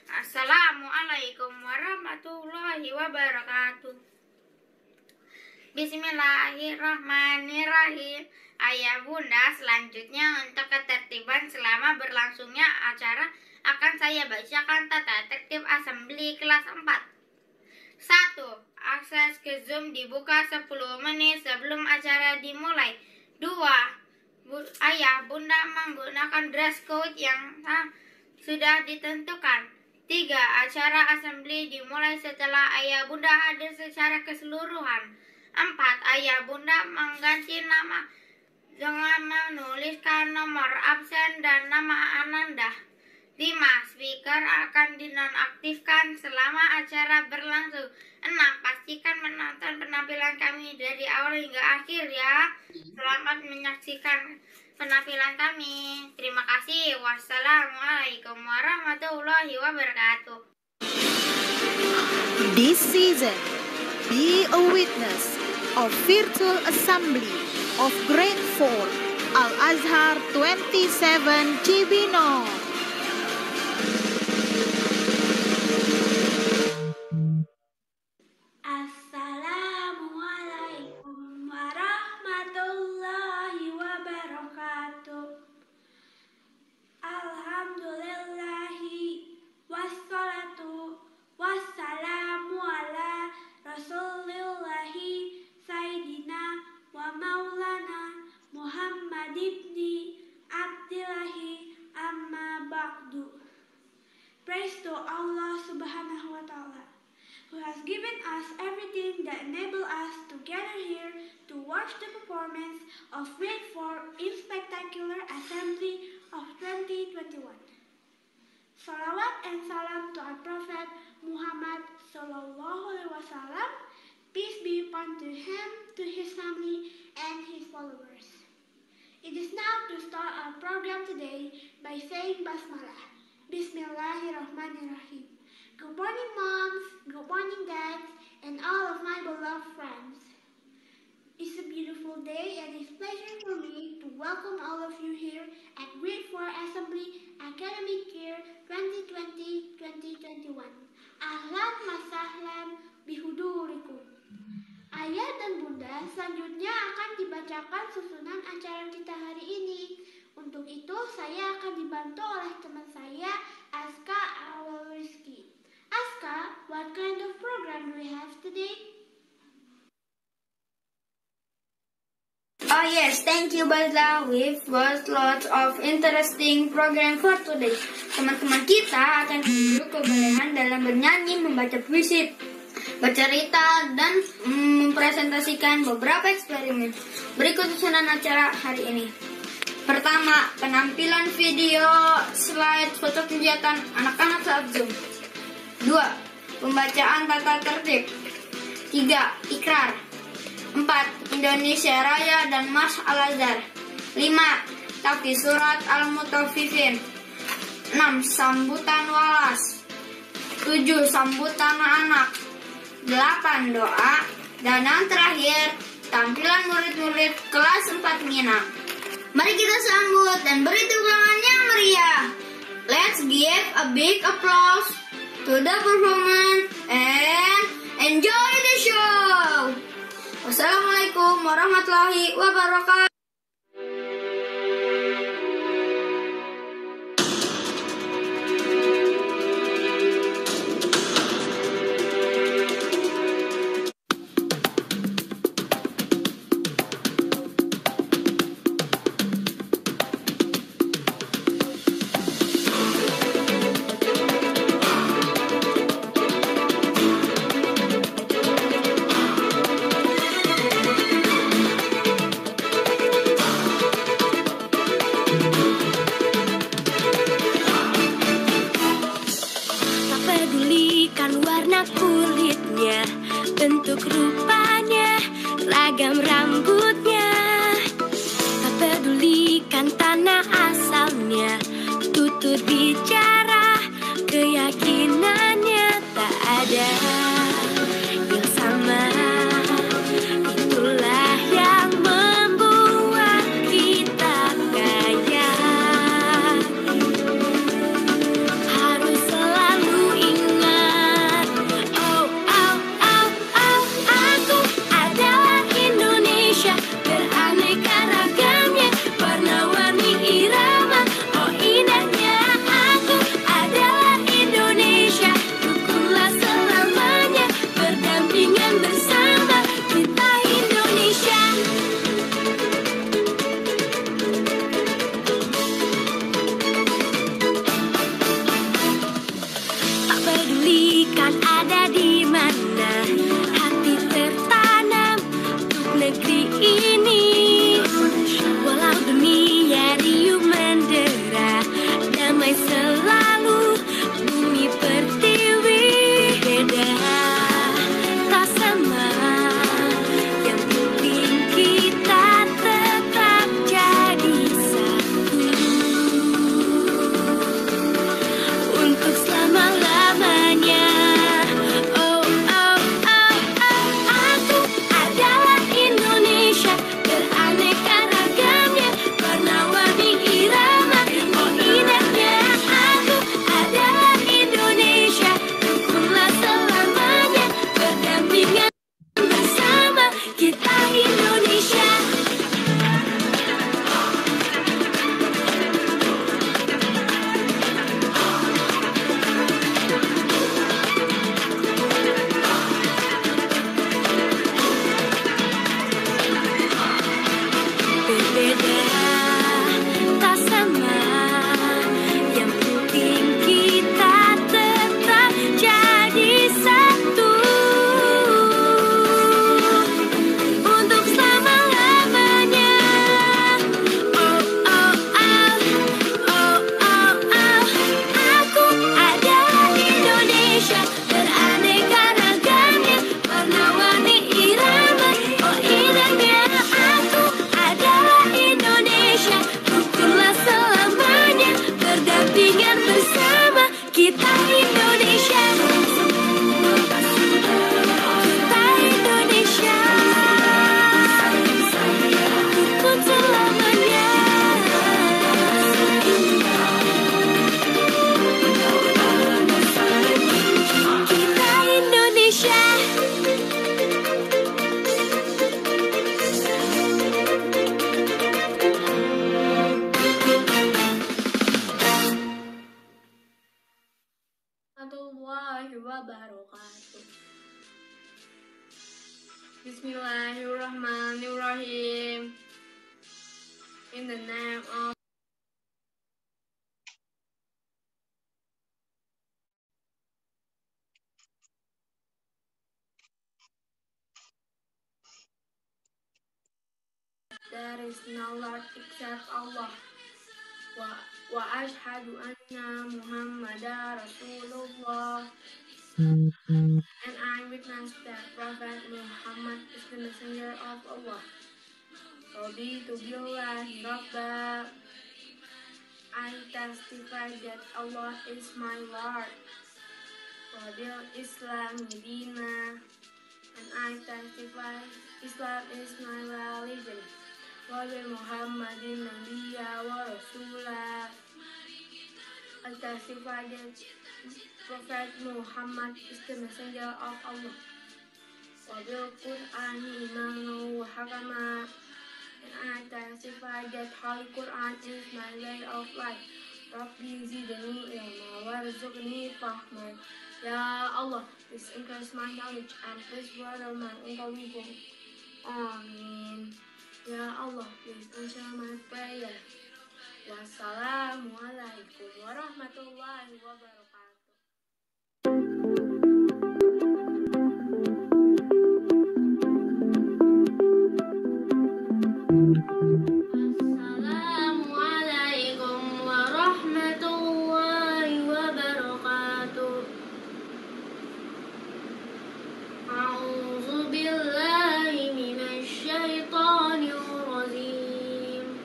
Assalamualaikum warahmatullahi wabarakatuh. Bismillahirrahmanirrahim. Ayah bunda, selanjutnya untuk ketertiban selama berlangsungnya acara akan saya bacakan tata tertib asambli kelas 4. 1. Akses ke Zoom dibuka 10 menit sebelum acara dimulai. 2. Ayah bunda menggunakan dress code yang sudah ditentukan. 3. Acara asambli dimulai setelah ayah bunda hadir secara keseluruhan. 4. Ayah bunda mengganti nama dengan menuliskan nomor absen dan nama Ananda. 5. Speaker akan dinonaktifkan selama acara berlangsung. 6. Pastikan menonton penampilan kami dari awal hingga akhir ya. Selamat menyaksikan penampilan kami. Terima kasih. Wassalamualaikum warahmatullahi wabarakatuh. This season, be a witness of virtual assembly of Grade 4 Al-Azhar 27 Cibinong. Assalamualaikum warahmatullahi wabarakatuh. Alhamdulillahi wassalatu wassalamu ala rasulillahi sayyidina wa maulana Muhammad ibni Abdillahi amma ba'du. Praise to Allah subhanahu wa ta'ala, who has given us everything that enable us to gather here to watch the performance of Grade 4 in Spectacular Assembly of 2021. Salawat and salam to our Prophet Muhammad sallallahu alaihi wasallam. Peace be upon to him, to his family, and his followers. It is now to start our program today by saying Basmalah. Bismillahirrahmanirrahim. Good morning, moms, good morning, dads, and all of my beloved friends. It's a beautiful day and it's a pleasure for me to welcome all of you here at Grade 4 Assembly Academic Year 2020-2021. Ahlan masahlan bihudurikum. Ayah dan bunda, selanjutnya akan dibacakan susunan acara kita hari ini. Untuk itu, saya akan dibantu oleh teman saya, Aska Awal Rizky. Aska, what kind of program do we have today? Oh yes, thank you Bazla. We've got lots of interesting program for today. Teman-teman kita akan menuju kebolehan dalam bernyanyi, membaca puisi, bercerita, dan mempresentasikan beberapa eksperimen. Berikut susunan acara hari ini. Pertama, penampilan video slide foto kegiatan anak-anak saat Zoom. 2. Pembacaan tata tertib. 3. Ikrar. 4. Indonesia Raya dan Mas Al-Azhar. 5. Tafsir surat Al-Mutaffifin. 6. Sambutan walas. 7. Sambutan anak. 8. Doa. Dan yang terakhir, tampilan murid-murid kelas 4 Minang. Mari kita sambut dan beri tepuk tangan yang meriah. Let's give a big applause to the performance and enjoy the show. Wassalamualaikum warahmatullahi wabarakatuh. warahmatullahi wabarakatuh. Bismillahirrahmanirrahim. In the name of there is no Lord except Allah. Wa ashhadu anna Muhammadar Rasulullah. And I witness that Prophet Muhammad is the messenger of Allah. Raditu billahi Rabba. I testify that Allah is my Lord. Wa bil Islami dina. And I testify Islam is my religion. Wa bi Muhammadin nabiyya wa rasulah. I testify that Prophet Muhammad is the messenger of Allah. Wa bil Qur'ani imaman wa hakama. And I testify that Holy Quran is my way of life. Rabbi zidni ilma warzuqni fahman. Ya Allah, please increase my knowledge and please broaden my understanding. Amin. Ya Allah, please answer my prayer. Wassalamualaikum warahmatullahi wabarakatuh. Assalamualaikum warahmatullahi wabarakatuh. A'udzu billahi minasy syaithanir rajim.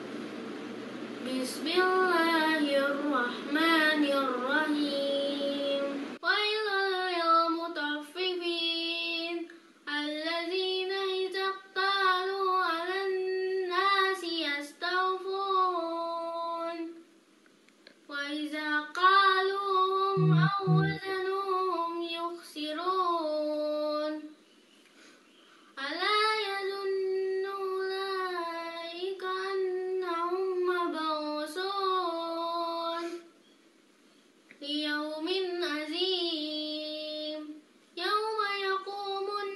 Bismillahirrahmanirrahim. Wailul lil mutaffifin alladzina idza qalu 'alan nasi yastawfun wa idza qaluhum aw wazanuhum yukhsirun. Ala yazunnu ulaika annahum mab'usun liyaumin azim yauma yaqumun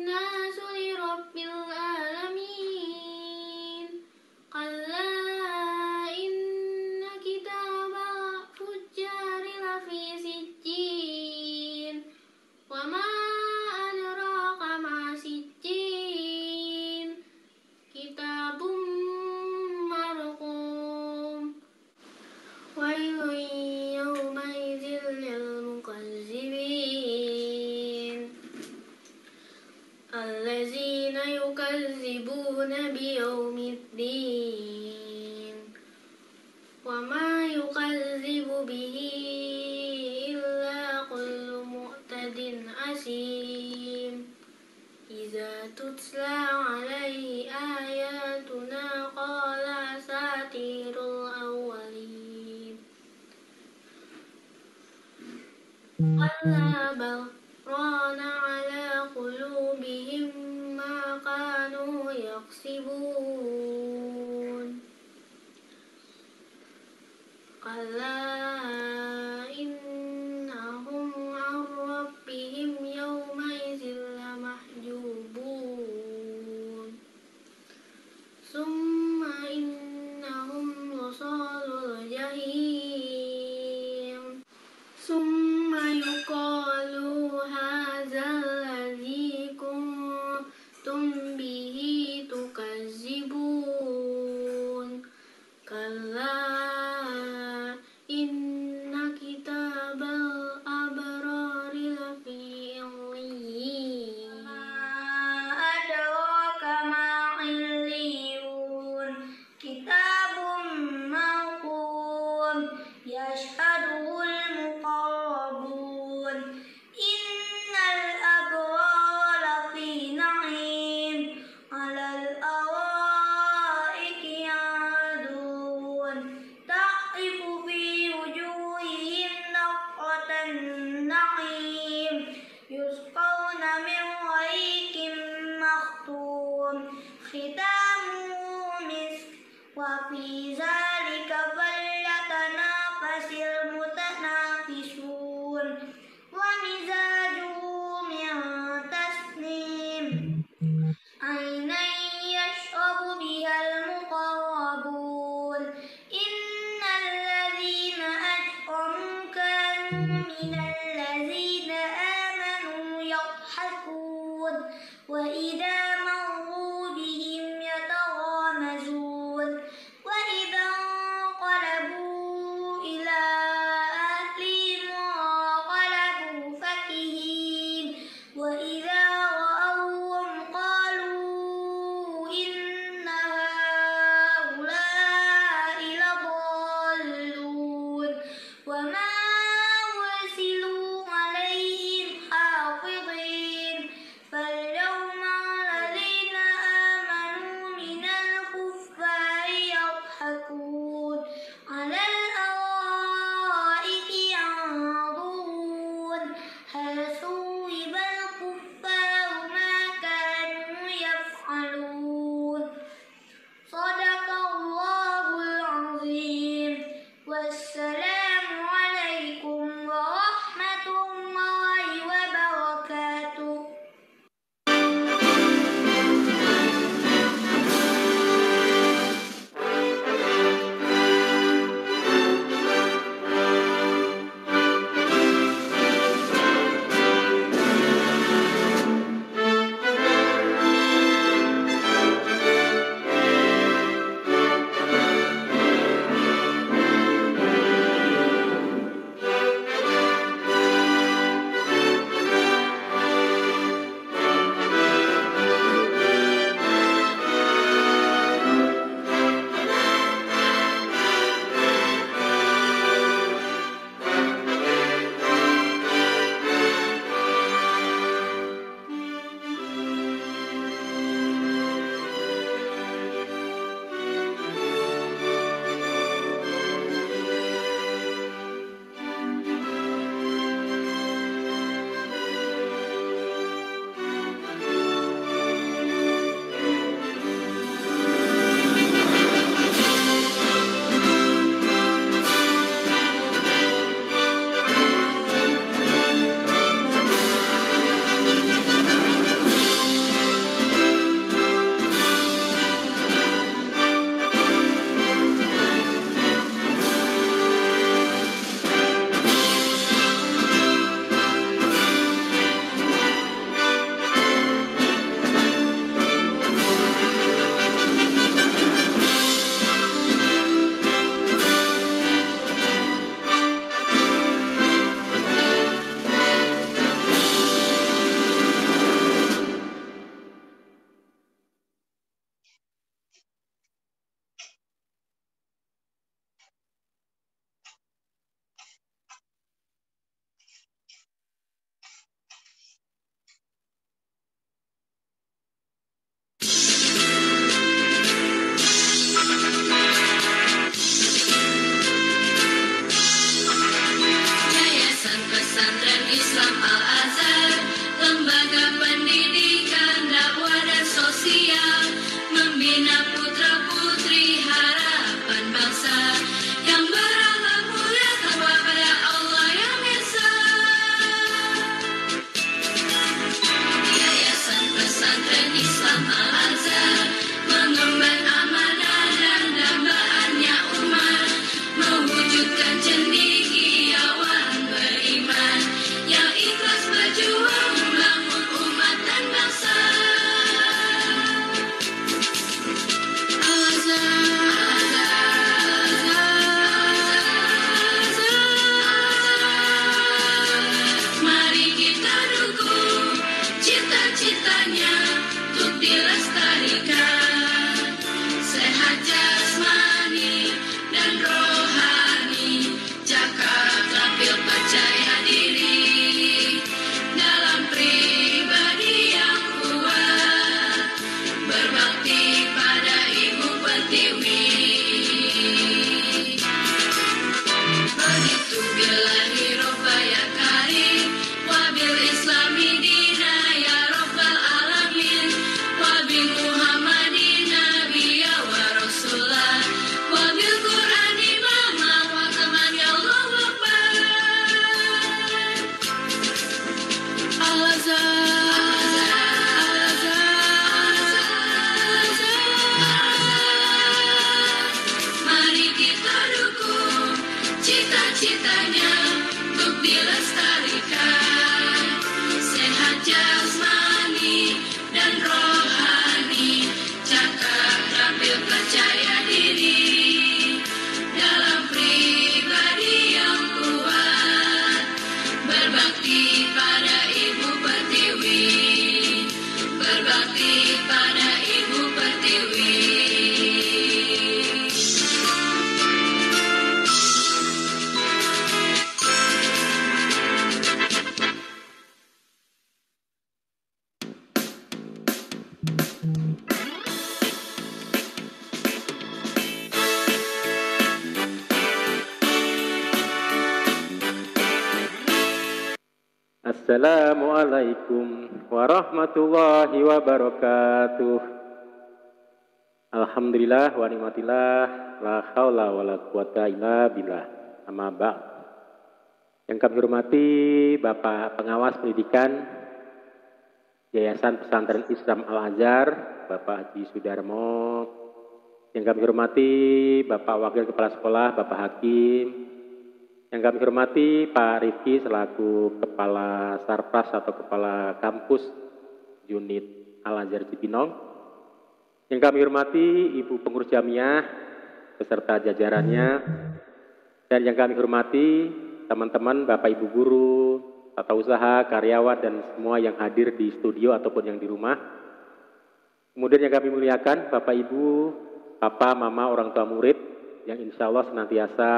nasu lirabbil alamin. Qalla inna kitabal fujjari lafi sijjin wa ma adraka ma sijjin kitabum marqum. Wailun yawmaidzin lil mukazzibin allazina yukazzibuna biyaumiddin wa ma yukazzibu bihi illa kullu mu'tadin asim. Iza tutla alaihi ayatuna qala asatirul awwalin. Qalla bal rana ala qulubihim ma kanu yaksibun. Qalla innahum an rabbihim yawmaidzin lamahjubun. Summa innahum lasalul jahim. Summa yuqalu hadzal ladzi kuntum bihi tukazzibun. Kalla inna kitabal abrari lafi illiyyin. Adraka ma illiyun. Kitabun mawqum yashhaduhul muqarrabun. Innal abrara lafi na'im 'alal araiki ya'dun. Ta'ifu fi wujuhihim naqatan na'im. Yusqawna min rahiqin makhtum. Khitamuhu misk. Wa fi zalika falyatanafasil من الذين آمنوا يضحكون وإذا مروا بهم يتغامزون وإذا انقلبوا إلى أهلهم انقلبوا فكهين وإذا رأوهم قالوا إن هؤلاء لضالون وما أرسلوا عليهم حافظين فاليوم الذين آمنوا من الكفار يضحكون على الأرائك ينظرون هل ثوب الكفار ما كانوا يفعلون صدق الله العظيم والسلام عليكم ورحمة الله وبركاته. Yayasan Pesantren Islam Al-Azhar, lembaga pendidikan dakwah dan sosial, membina putra-putri harapan bangsa yang berakhlak mulia takwa pada Allah yang Esa. Yayasan Pesantren Islam Al-Azhar mengemban amanah dan dambaannya umat, mewujudkan cendekiawan beriman yang ikhlas berjuang membangun umat dan bangsa. Mari kita dukung cita-citanya untuk dilestarikan, sehat jasmani dan rohani, cakap tampil percaya diri, dalam pribadi yang kuat, berbakti pada Ibu Pertiwi. Begitu billahi robba ya karim, wabil islami dina ya robbal alamin, wabil muhammadin nabiyya wa rasulah, wabil quran imama wa kaman ya Allahu akbar. Mari kita dukung cita-citanya untuk Assalamualaikum warahmatullahi wabarakatuh. Alhamdulillah wa ni'matillah, la haula wa la quwata illa billah. Amma ba'd. Yang kami hormati Bapak Pengawas Pendidikan Yayasan Pesantren Islam Al-Azhar, Bapak Haji Sudarmo. Yang kami hormati Bapak Wakil Kepala Sekolah, Bapak Hakim. Yang kami hormati Pak Rifki selaku Kepala Sarpras atau Kepala Kampus Unit Al-Azhar Cibinong. Yang kami hormati Ibu Pengurus Jamiah beserta jajarannya. Dan yang kami hormati teman-teman, Bapak Ibu Guru, tata usaha, karyawan, dan semua yang hadir di studio ataupun yang di rumah. Kemudian yang kami muliakan Bapak Ibu, Papa, Mama, orang tua murid yang insya Allah senantiasa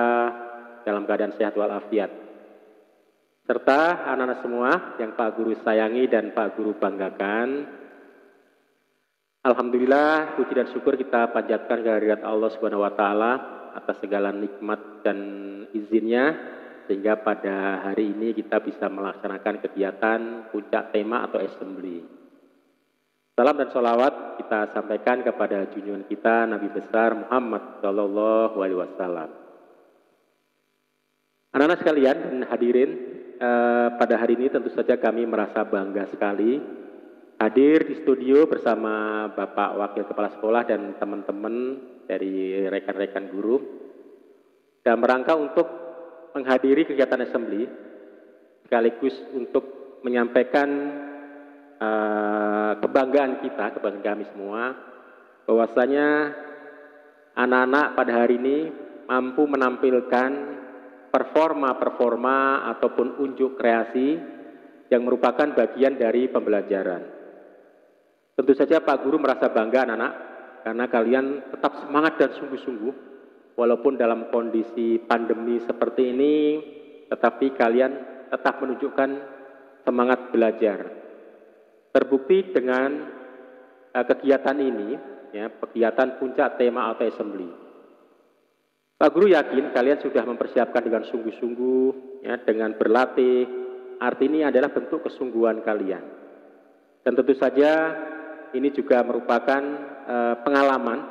dalam keadaan sehat walafiat. Serta anak-anak semua yang Pak Guru sayangi dan Pak Guru banggakan. Alhamdulillah, puji dan syukur kita panjatkan kehadirat Allah Subhanahu wa taala atas segala nikmat dan izinnya sehingga pada hari ini kita bisa melaksanakan kegiatan puncak tema atau assembly. Salam dan sholawat kita sampaikan kepada junjungan kita Nabi besar Muhammad Shallallahu Alaihi Wasallam. Anak-anak sekalian dan hadirin, pada hari ini tentu saja kami merasa bangga sekali hadir di studio bersama Bapak Wakil Kepala Sekolah dan teman-teman dari rekan-rekan guru dalam rangka untuk menghadiri kegiatan assembly sekaligus untuk menyampaikan kebanggaan kita, kebanggaan kami semua bahwasanya anak-anak pada hari ini mampu menampilkan performa ataupun unjuk kreasi yang merupakan bagian dari pembelajaran. Tentu saja Pak Guru merasa bangga anak-anak karena kalian tetap semangat dan sungguh-sungguh walaupun dalam kondisi pandemi seperti ini, tetapi kalian tetap menunjukkan semangat belajar. Terbukti dengan kegiatan ini, ya, kegiatan puncak tema atau assembly. Pak Guru yakin kalian sudah mempersiapkan dengan sungguh-sungguh, ya, dengan berlatih. Arti ini adalah bentuk kesungguhan kalian. Dan tentu saja ini juga merupakan pengalaman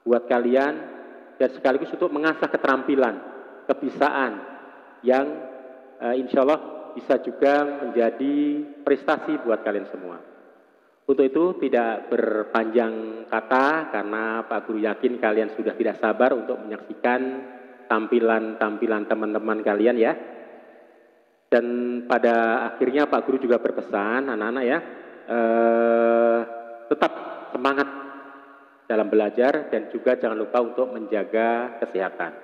buat kalian dan sekaligus untuk mengasah keterampilan, kebisaan yang insya Allah bisa juga menjadi prestasi buat kalian semua. Untuk itu tidak berpanjang kata karena Pak Guru yakin kalian sudah tidak sabar untuk menyaksikan tampilan-tampilan teman-teman kalian ya. Dan pada akhirnya Pak Guru juga berpesan anak-anak ya, tetap semangat dalam belajar dan juga jangan lupa untuk menjaga kesehatan.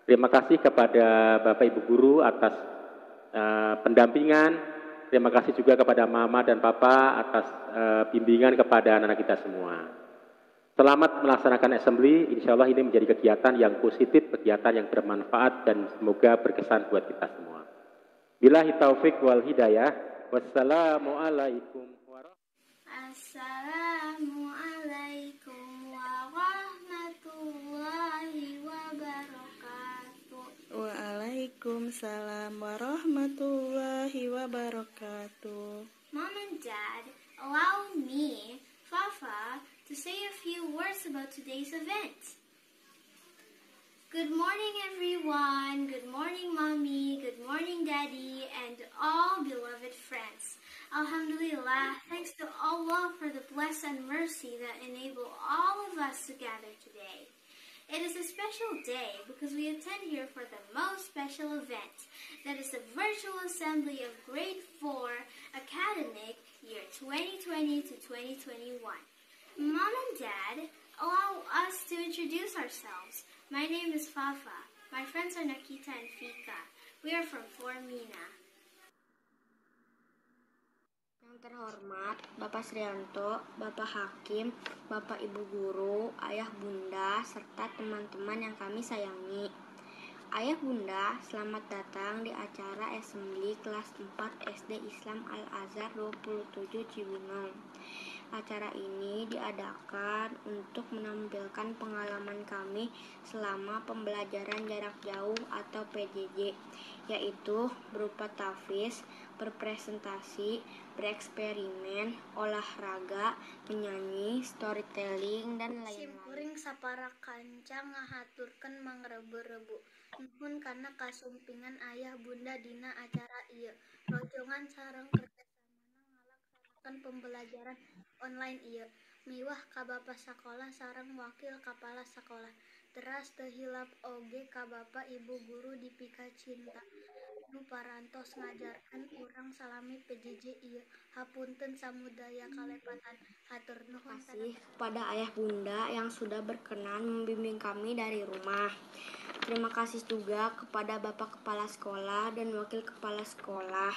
Terima kasih kepada Bapak Ibu Guru atas pendampingan. Terima kasih juga kepada Mama dan Papa atas bimbingan kepada anak-anak kita semua. Selamat melaksanakan assembly, insya Allah ini menjadi kegiatan yang positif, kegiatan yang bermanfaat dan semoga berkesan buat kita semua. Billahi taufik wal hidayah. Wassalamualaikum warahmatullahi wabarakatuh. Waalaikumsalam warahmatullahi wabarakatuh. Mom and Dad, allow me, Fafa, to say a few words about today's event. Good morning, everyone. Good morning, Mommy. Good morning, Daddy, and all beloved friends. Alhamdulillah, thanks to Allah for the blessing and mercy that enable all of us to gather today. It is a special day because we attend here for the most special event, that is the virtual assembly of Grade 4 Academic Year 2020 to 2021. Mom and Dad, allow us to introduce ourselves. My name is Fafa. My friends are Nakita and Fika. We are from Formina. Yang terhormat Bapak Srianto, Bapak Hakim, Bapak Ibu Guru, Ayah Bunda, serta teman-teman yang kami sayangi. Ayah Bunda, selamat datang di acara Assembly kelas 4 SD Islam Al-Azhar 27 Cibinong. Acara ini diadakan untuk menampilkan pengalaman kami selama pembelajaran jarak jauh atau PJJ, yaitu berupa tahfiz, berpresentasi, bereksperimen, olahraga, menyanyi, storytelling, dan lain-lain. Simkuring sapara kancang ngahaturkeun mangrebu-rebu. Nuhun kana kasumpingan ayah bunda dina acara ieu. Rojongan sareng kerjasamana ngalaksanakeun pembelajaran online ieu. Miwah ka Bapa sakola sareng wakil kapala sakola. Teras teu hilap oge ka Bapak Ibu guru Dipika Cinta nu parantos ngajarkeun urang salami PJJ ieu. Hapunten samudaya kalepatan. Hatur nuhun Terima kasih kepada ayah bunda yang sudah berkenan membimbing kami dari rumah. Terima kasih juga kepada Bapak Kepala Sekolah dan Wakil Kepala Sekolah,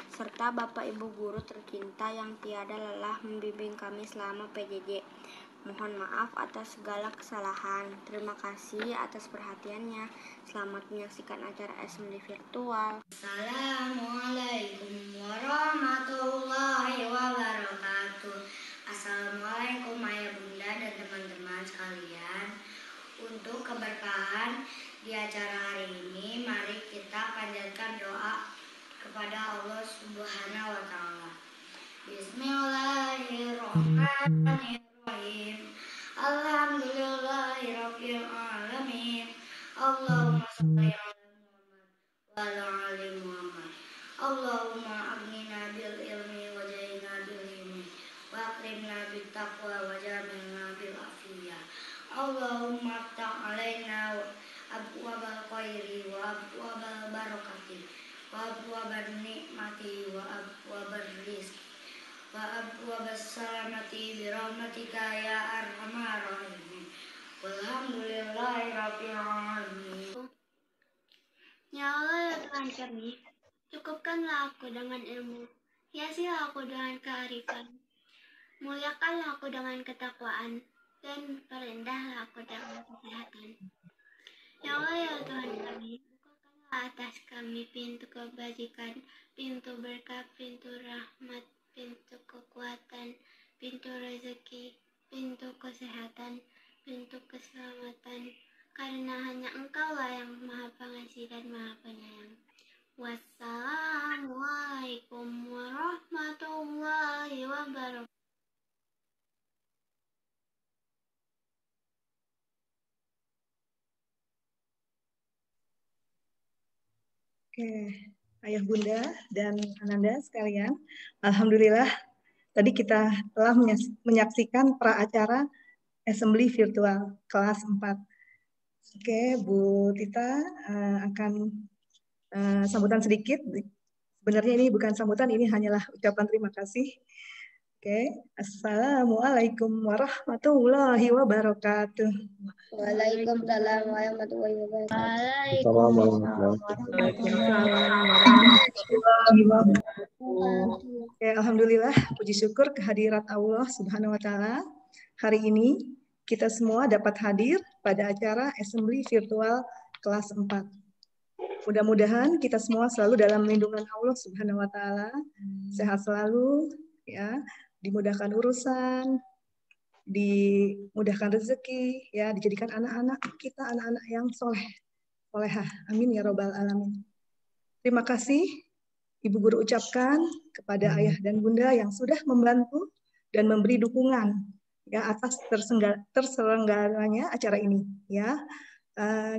serta Bapak Ibu guru tercinta yang tiada lelah membimbing kami selama PJJ. Mohon maaf atas segala kesalahan. Terima kasih atas perhatiannya. Selamat menyaksikan acara assembly virtual. Assalamualaikum warahmatullahi wabarakatuh. Assalamualaikum ayah bunda dan teman-teman sekalian. Untuk keberkahan di acara hari ini, mari kita panjatkan doa kepada Allah Subhanahu wa Ta'ala. Bismillahirrahmanirrahim. Alhamdulillahirabbil alamin. Allahumma shalli ala Muhammad wa ala ali Muhammad. Allahumma aghnina bil ilmi wa ja'alna bil ilmi wa akrimna bit taqwa wa jamilna bil afiyah. Allahumma aftah alaina abwabal khairi wa abwabal barakati wa abwabal nikmati wa abwabal rizki wa abwabas salamati bi rahmatika ya arhamar rahimin. Walhamdulillahi rabbil alamin. Ya Allah, ya Tuhan kami, cukupkanlah aku dengan ilmu, hiasilah aku dengan kearifan, muliakanlah aku dengan ketakwaan, dan perindahlah aku dengan kesehatan. Ya Allah, ya Tuhan kami, bukakanlah atas kami pintu kebajikan, pintu berkah, pintu rahmat, pintu kekuatan, pintu rezeki, pintu kesehatan, pintu keselamatan, karena hanya Engkaulah yang Maha Pengasih dan Maha Penyayang. Wassalamualaikum warahmatullahi wabarakatuh. Oke, ayah bunda dan ananda sekalian, alhamdulillah tadi kita telah menyaksikan pra-acara assembly virtual kelas 4. Oke, Bu Tita akan sambutan sedikit. Sebenarnya ini bukan sambutan, ini hanyalah ucapan terima kasih. Oke, Assalamualaikum warahmatullahi wabarakatuh. Waalaikumsalam warahmatullahi wabarakatuh. Oke, alhamdulillah, puji syukur kehadirat Allah Subhanahu wa Ta'ala. Hari ini kita semua dapat hadir pada acara assembly virtual kelas 4. Mudah-mudahan kita semua selalu dalam lindungan Allah Subhanahu wa Ta'ala, sehat selalu, ya, dimudahkan urusan, dimudahkan rezeki, ya, dijadikan anak-anak kita anak-anak yang solehah. Amin ya robbal alamin. Terima kasih Ibu Guru ucapkan kepada ayah dan bunda yang sudah membantu dan memberi dukungan, ya, atas terselenggaranya acara ini, ya.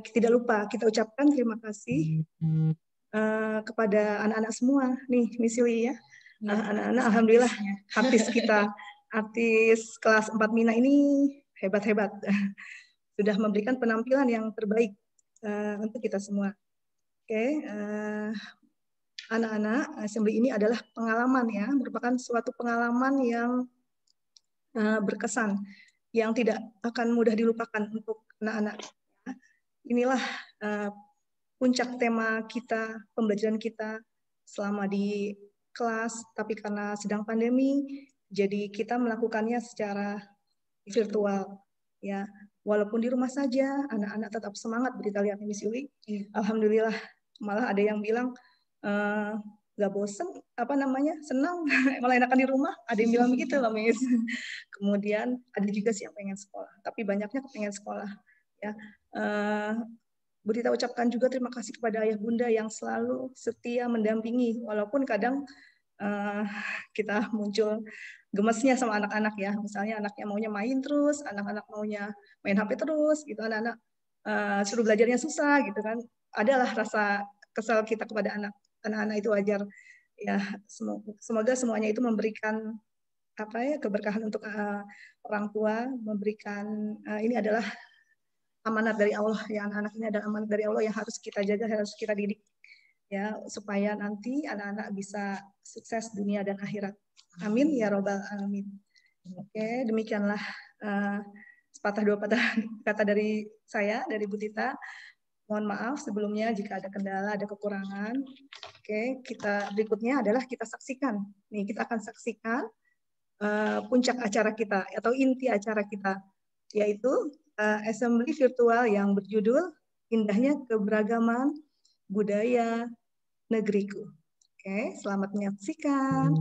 Tidak lupa kita ucapkan terima kasih kepada anak-anak semua nih, Miss Yuli, ya. Anak-anak alhamdulillah artis kita, artis kelas 4 Mina ini hebat-hebat. Sudah memberikan penampilan yang terbaik untuk kita semua. Oke, anak-anak, assembly ini adalah pengalaman, ya, merupakan suatu pengalaman yang berkesan, yang tidak akan mudah dilupakan untuk anak-anak. Inilah puncak tema kita, pembelajaran kita selama di kelas, tapi karena sedang pandemi, jadi kita melakukannya secara virtual, ya. Walaupun di rumah saja, anak-anak tetap semangat. Kita lihat Miss Yuli, alhamdulillah, malah ada yang bilang nggak bosen, senang, malah enakan di rumah. Ada yang bilang begitu loh, Miss. Kemudian ada juga sih yang pengen sekolah, tapi banyaknya pengen sekolah. Ya, Bu Tita ucapkan juga terima kasih kepada ayah bunda yang selalu setia mendampingi, walaupun kadang kita muncul gemesnya sama anak-anak ya. Misalnya anaknya maunya main terus, anak-anak maunya main HP terus, gitu. Anak-anak suruh belajarnya susah, gitu kan. Adalah rasa kesal kita kepada anak-anak itu wajar. Ya, semoga semuanya itu memberikan keberkahan untuk orang tua, memberikan ini adalah amanat dari Allah, ya, anak-anak ini adalah amanat dari Allah yang harus kita jaga, harus kita didik, ya, supaya nanti anak-anak bisa sukses dunia dan akhirat. Amin ya robbal alamin. Oke, demikianlah sepatah dua patah kata dari saya, dari Bu Tita. Mohon maaf sebelumnya jika ada kendala, ada kekurangan. Oke, kita berikutnya adalah kita saksikan. Nih, kita akan saksikan puncak acara kita atau inti acara kita, yaitu assembly virtual yang berjudul Indahnya Keberagaman Budaya Negeriku. Oke, selamat menyaksikan.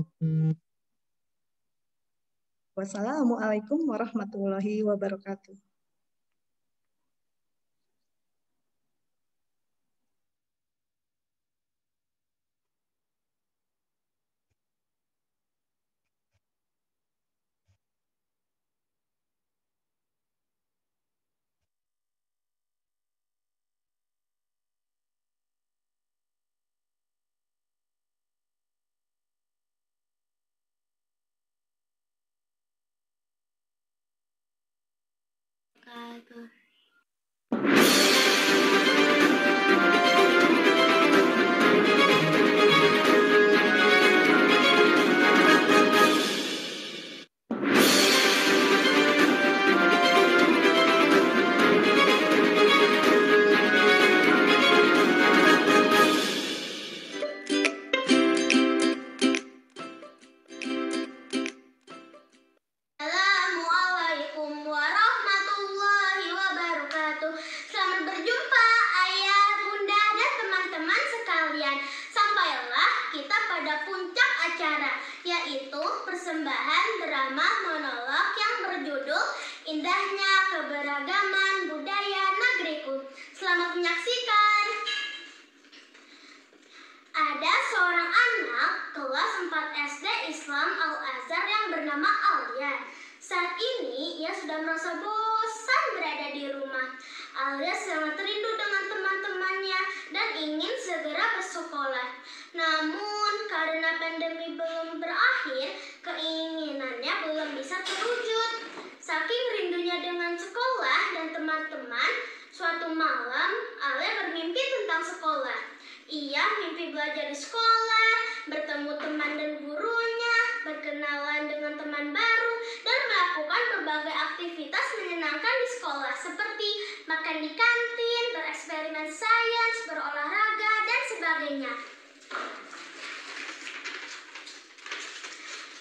Wassalamualaikum warahmatullahi wabarakatuh. Assalamualaikum warahmatullahi wabarakatuh. Selamat berjumpa ayah, bunda, dan teman-teman sekalian. Sampailah kita pada puncak acara, yaitu persembahan drama monolog yang berjudul Indahnya Keberagaman Budaya Negeriku. Selamat menyaksikan. Ada seorang anak kelas 4 SD Islam Al-Azhar yang bernama Alia. Saat ini ia sudah merasa bosan berada di rumah. Alia sangat rindu dengan teman-temannya dan ingin segera bersekolah. Namun karena pandemi belum berakhir, keinginannya belum bisa terwujud. Saking rindunya dengan sekolah dan teman-teman, suatu malam Alia bermimpi tentang sekolah. Ia mimpi belajar di sekolah, bertemu teman dan gurunya, berkenalan dengan teman baru, dan melakukan berbagai aktivitas menyenangkan di sekolah seperti makan di kantin, bereksperimen sains, berolahraga, dan sebagainya.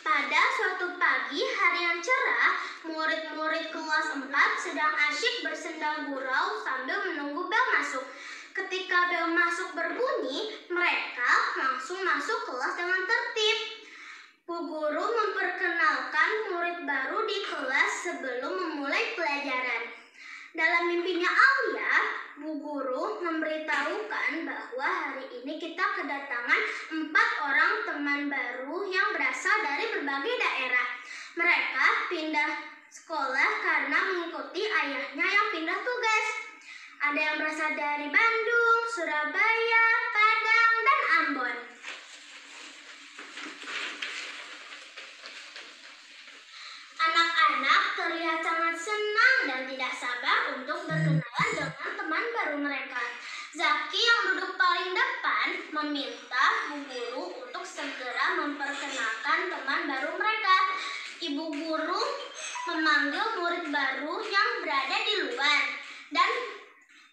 Pada suatu pagi hari yang cerah, murid-murid kelas 4 sedang asyik bersenda gurau sambil menunggu bel masuk. Ketika bel masuk berbunyi, mereka langsung masuk kelas dengan tertib. Bu guru memperkenalkan murid baru di kelas sebelum memulai pelajaran. Dalam mimpinya Alia, Bu Guru memberitahukan bahwa hari ini kita kedatangan 4 orang teman baru yang berasal dari berbagai daerah. Mereka pindah sekolah karena mengikuti ayahnya yang pindah tugas. Ada yang berasal dari Bandung, Surabaya, Padang, dan Ambon. Anak-anak terlihat sangat senang dan tidak sabar untuk berkenalan dengan teman baru mereka. Zaki yang duduk paling depan meminta Bu Guru untuk segera memperkenalkan teman baru mereka. Ibu Guru memanggil murid baru yang berada di luar dan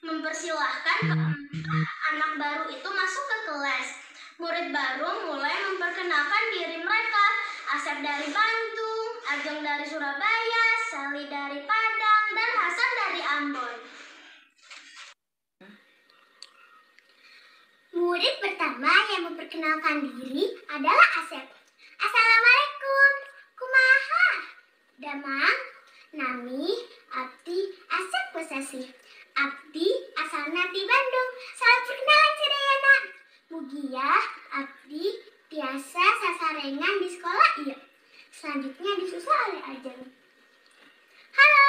mempersilahkan keempat anak baru itu masuk ke kelas. Murid baru mulai memperkenalkan diri mereka. Asep dari Bandung, Ageng dari Surabaya, Sally dari Padang, dan Hasan dari Ambon. Murid pertama yang memperkenalkan diri adalah Asep. Assalamualaikum, kumaha? Damang, nami, abdi, Asep Kusasi. Abdi asalna ti Bandung. Salam perkenalan sadayana. Mugia, abdi tiasa sasarengan di sekolah ieu. Selanjutnya disusul oleh Ajeng. Halo,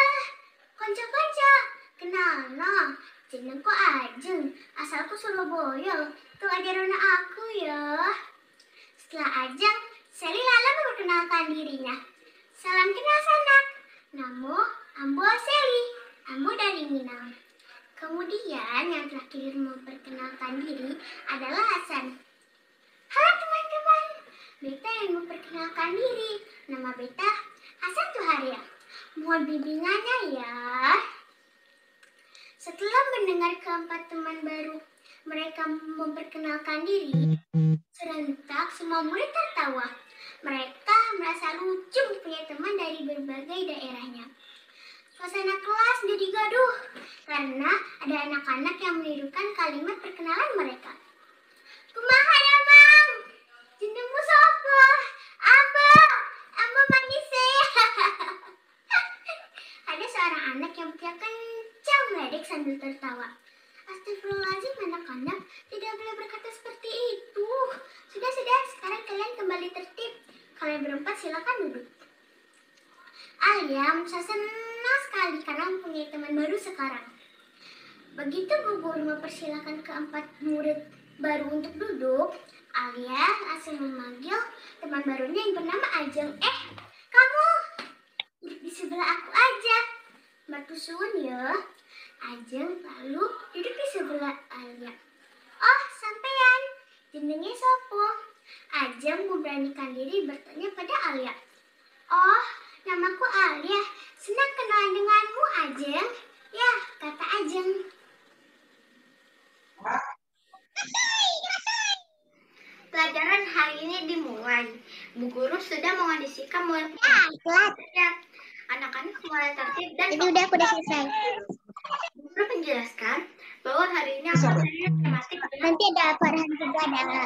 konco-konco, kenal no. Jenengku Ajeng, asalku Surabaya. Tuh ajaran aku ya. Setelah Ajeng, Seli lalu memperkenalkan dirinya. Salam kenal sanak. Namo Ambo Seli, Ambo dari Minang. Kemudian yang terakhir memperkenalkan diri adalah Hasan. Halo teman-teman, beta yang memperkenalkan diri. Nama beta Hasan Tuharia. Mohon bimbingannya ya. Setelah mendengar keempat teman baru mereka memperkenalkan diri, serentak semua murid tertawa. Mereka merasa lucu punya teman dari berbagai daerahnya. Suasana kelas jadi gaduh karena ada anak-anak yang menirukan kalimat perkenalan mereka. Kumaha ya Mang? Jenengmu sapa? Ambo manise. Ada seorang anak yang berteriak kencang meledek sambil tertawa. Astagfirullahaladzim, anak-anak, tidak boleh berkata seperti itu. Sudah, sekarang kalian kembali tertib. Kalian berempat silakan duduk. Alia merasa senang sekali karena mempunyai teman baru sekarang. Begitu Bu Guru mempersilakan keempat murid baru untuk duduk, Alia langsung memanggil teman barunya yang bernama Ajeng. Kamu duduk di sebelah aku aja. Mbak Tusun ya. Ajeng lalu duduk di sebelah Alia. Oh, sampean. Jenenge sopo? Ajeng memberanikan diri bertanya pada Alia. Oh, namaku Alia. Senang kenalan denganmu, Ajeng. Ya, kata Ajeng. Pelajaran hari ini dimulai. Bu Guru sudah mengondisikan murid. Anak-anak mulai tertib dan Udah selesai. Bu Guru menjelaskan bahwa hari ini akan ada tematik. Nanti ada Farhan juga ada.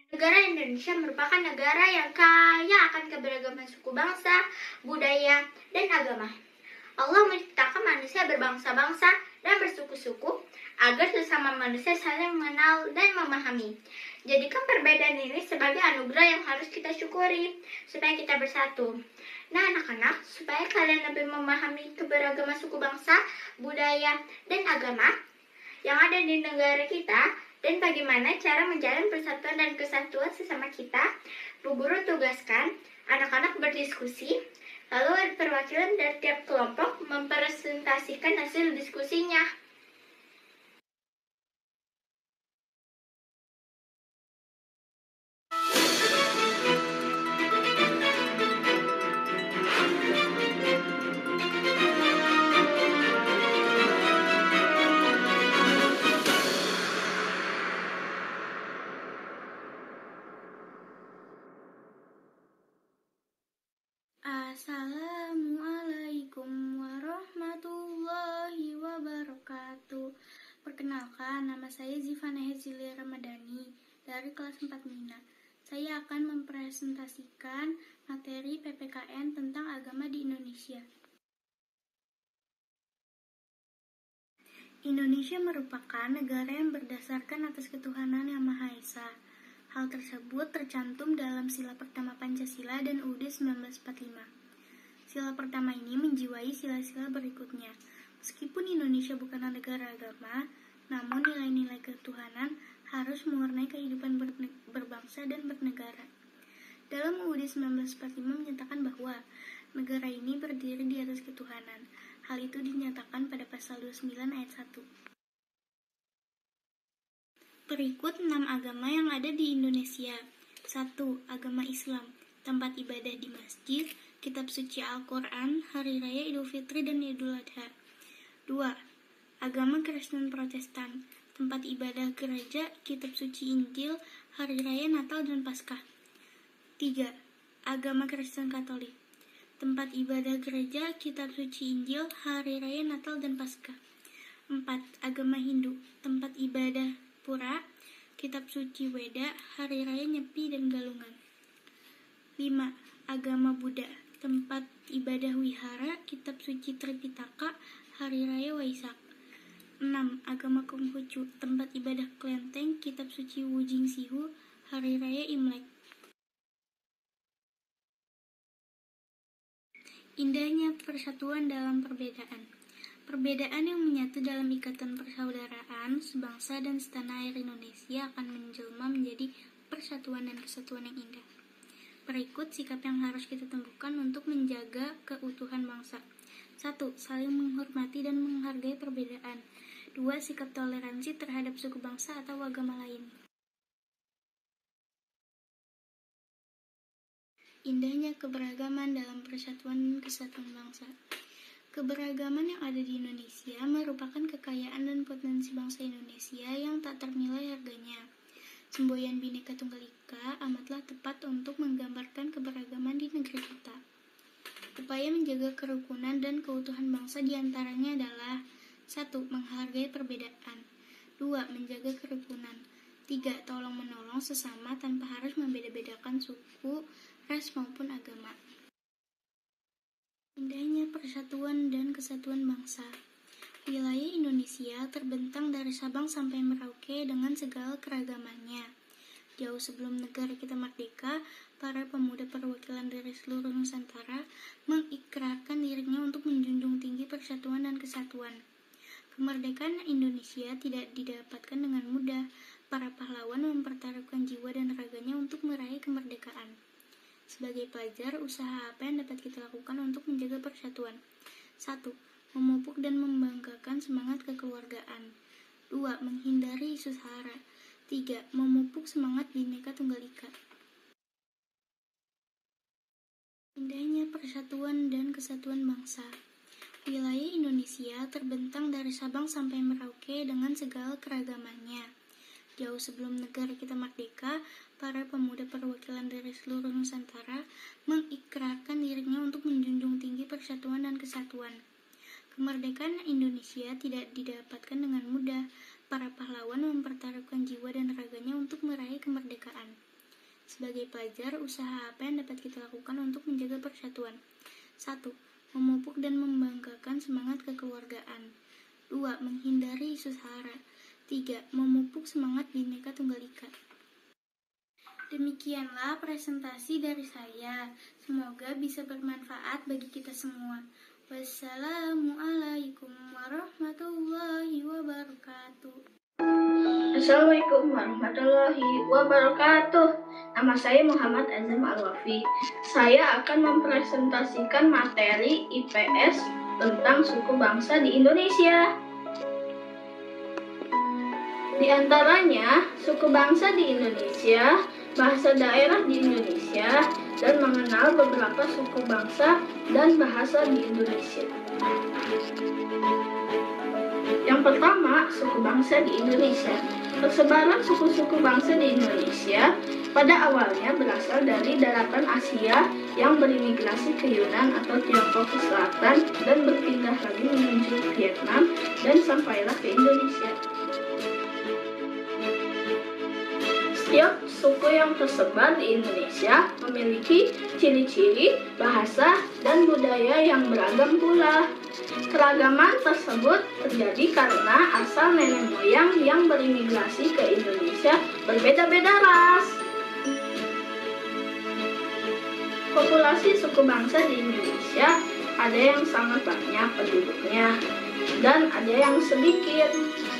Negara Indonesia merupakan negara yang kaya akan keberagaman suku bangsa, budaya, dan agama. Allah menciptakan manusia berbangsa-bangsa dan bersuku-suku agar sesama manusia saling mengenal dan memahami. Jadikan perbedaan ini sebagai anugerah yang harus kita syukuri supaya kita bersatu. Nah anak-anak, supaya kalian lebih memahami keberagaman suku bangsa, budaya, dan agama yang ada di negara kita, dan bagaimana cara menjalin persatuan dan kesatuan sesama kita, Bu Guru tugaskan anak-anak berdiskusi, lalu perwakilan dari tiap kelompok mempresentasikan hasil diskusinya. Assalamualaikum warahmatullahi wabarakatuh. Perkenalkan, nama saya Zivana Hezili Ramadhani dari kelas 4 Mina. Saya akan mempresentasikan materi PPKN tentang agama di Indonesia. Indonesia merupakan negara yang berdasarkan atas ketuhanan Yang Maha Esa. Hal tersebut tercantum dalam sila pertama Pancasila dan UUD 1945. Sila pertama ini menjiwai sila-sila berikutnya. Meskipun Indonesia bukanlah negara agama, namun nilai-nilai ketuhanan harus mewarnai kehidupan berbangsa dan bernegara. Dalam UUD 1945 menyatakan bahwa negara ini berdiri di atas ketuhanan. Hal itu dinyatakan pada pasal 29 ayat 1. Berikut 6 agama yang ada di Indonesia. 1. Agama Islam, tempat ibadah di masjid, kitab suci Al-Quran, Hari Raya Idul Fitri dan Idul Adha. 2. Agama Kristen Protestan, tempat ibadah gereja, kitab suci Injil, Hari Raya Natal dan Paskah. 3. Agama Kristen Katolik, tempat ibadah gereja, kitab suci Injil, Hari Raya Natal dan Paskah. 4. Agama Hindu, tempat ibadah pura, Kitab Suci Weda, Hari Raya Nyepi dan Galungan. 5. Agama Buddha, tempat ibadah wihara, Kitab Suci Tripitaka, Hari Raya Waisak. 6. Agama Konghucu, tempat ibadah kelenteng, Kitab Suci Wujing Sihu, Hari Raya Imlek. Indahnya persatuan dalam perbedaan. Perbedaan yang menyatu dalam ikatan persaudaraan sebangsa dan setanah air Indonesia akan menjelma menjadi persatuan dan kesatuan yang indah. Berikut sikap yang harus kita temukan untuk menjaga keutuhan bangsa. 1. Saling menghormati dan menghargai perbedaan. 2. Sikap toleransi terhadap suku bangsa atau agama lain. Indahnya keberagaman dalam persatuan dan kesatuan bangsa. Keberagaman yang ada di Indonesia merupakan kekayaan dan potensi bangsa Indonesia yang tak ternilai harganya. Semboyan Bhinneka Tunggal Ika amatlah tepat untuk menggambarkan keberagaman di negeri kita. Upaya menjaga kerukunan dan keutuhan bangsa diantaranya adalah 1. Menghargai perbedaan. 2. Menjaga kerukunan. 3. Tolong-menolong sesama tanpa harus membeda-bedakan suku, ras maupun agama. Indahnya persatuan dan kesatuan bangsa. Wilayah Indonesia terbentang dari Sabang sampai Merauke dengan segala keragamannya. Jauh sebelum negara kita merdeka, para pemuda perwakilan dari seluruh Nusantara mengikrarkan dirinya untuk menjunjung tinggi persatuan dan kesatuan. Kemerdekaan Indonesia tidak didapatkan dengan mudah. Para pahlawan mempertaruhkan jiwa dan raganya untuk meraih kemerdekaan. Sebagai pelajar, usaha apa yang dapat kita lakukan untuk menjaga persatuan? 1. Memupuk dan membanggakan semangat kekeluargaan. 2. Menghindari isu sara. 3. Memupuk semangat Bhinneka Tunggal Ika. Indahnya persatuan dan kesatuan bangsa. Wilayah Indonesia terbentang dari Sabang sampai Merauke dengan segala keragamannya. Jauh sebelum negara kita merdeka, para pemuda perwakilan dari seluruh Nusantara mengikrarkan dirinya untuk menjunjung tinggi persatuan dan kesatuan. Kemerdekaan Indonesia tidak didapatkan dengan mudah. Para pahlawan mempertaruhkan jiwa dan raganya untuk meraih kemerdekaan. Sebagai pelajar, usaha apa yang dapat kita lakukan untuk menjaga persatuan? 1. Memupuk dan membanggakan semangat kekeluargaan. 2. Menghindari isu sara. 3. Memupuk semangat Bhinneka Tunggal Ika. Demikianlah presentasi dari saya. Semoga bisa bermanfaat bagi kita semua. Wassalamualaikum warahmatullahi wabarakatuh. Assalamualaikum warahmatullahi wabarakatuh. Nama saya Muhammad Azam Al-Wafi. Saya akan mempresentasikan materi IPS tentang suku bangsa di Indonesia. Di antaranya, suku bangsa di Indonesia, bahasa daerah di Indonesia, dan mengenal beberapa suku bangsa dan bahasa di Indonesia. Yang pertama, suku bangsa di Indonesia. Persebaran suku-suku bangsa di Indonesia pada awalnya berasal dari daratan Asia yang berimigrasi ke Yunan atau Tiongkok ke selatan dan berpindah lagi menuju Vietnam dan sampailah ke Indonesia. Setiap suku yang tersebar di Indonesia memiliki ciri-ciri, bahasa, dan budaya yang beragam pula. Keragaman tersebut terjadi karena asal nenek moyang yang berimigrasi ke Indonesia berbeda-beda ras. Populasi suku bangsa di Indonesia ada yang sangat banyak penduduknya dan ada yang sedikit.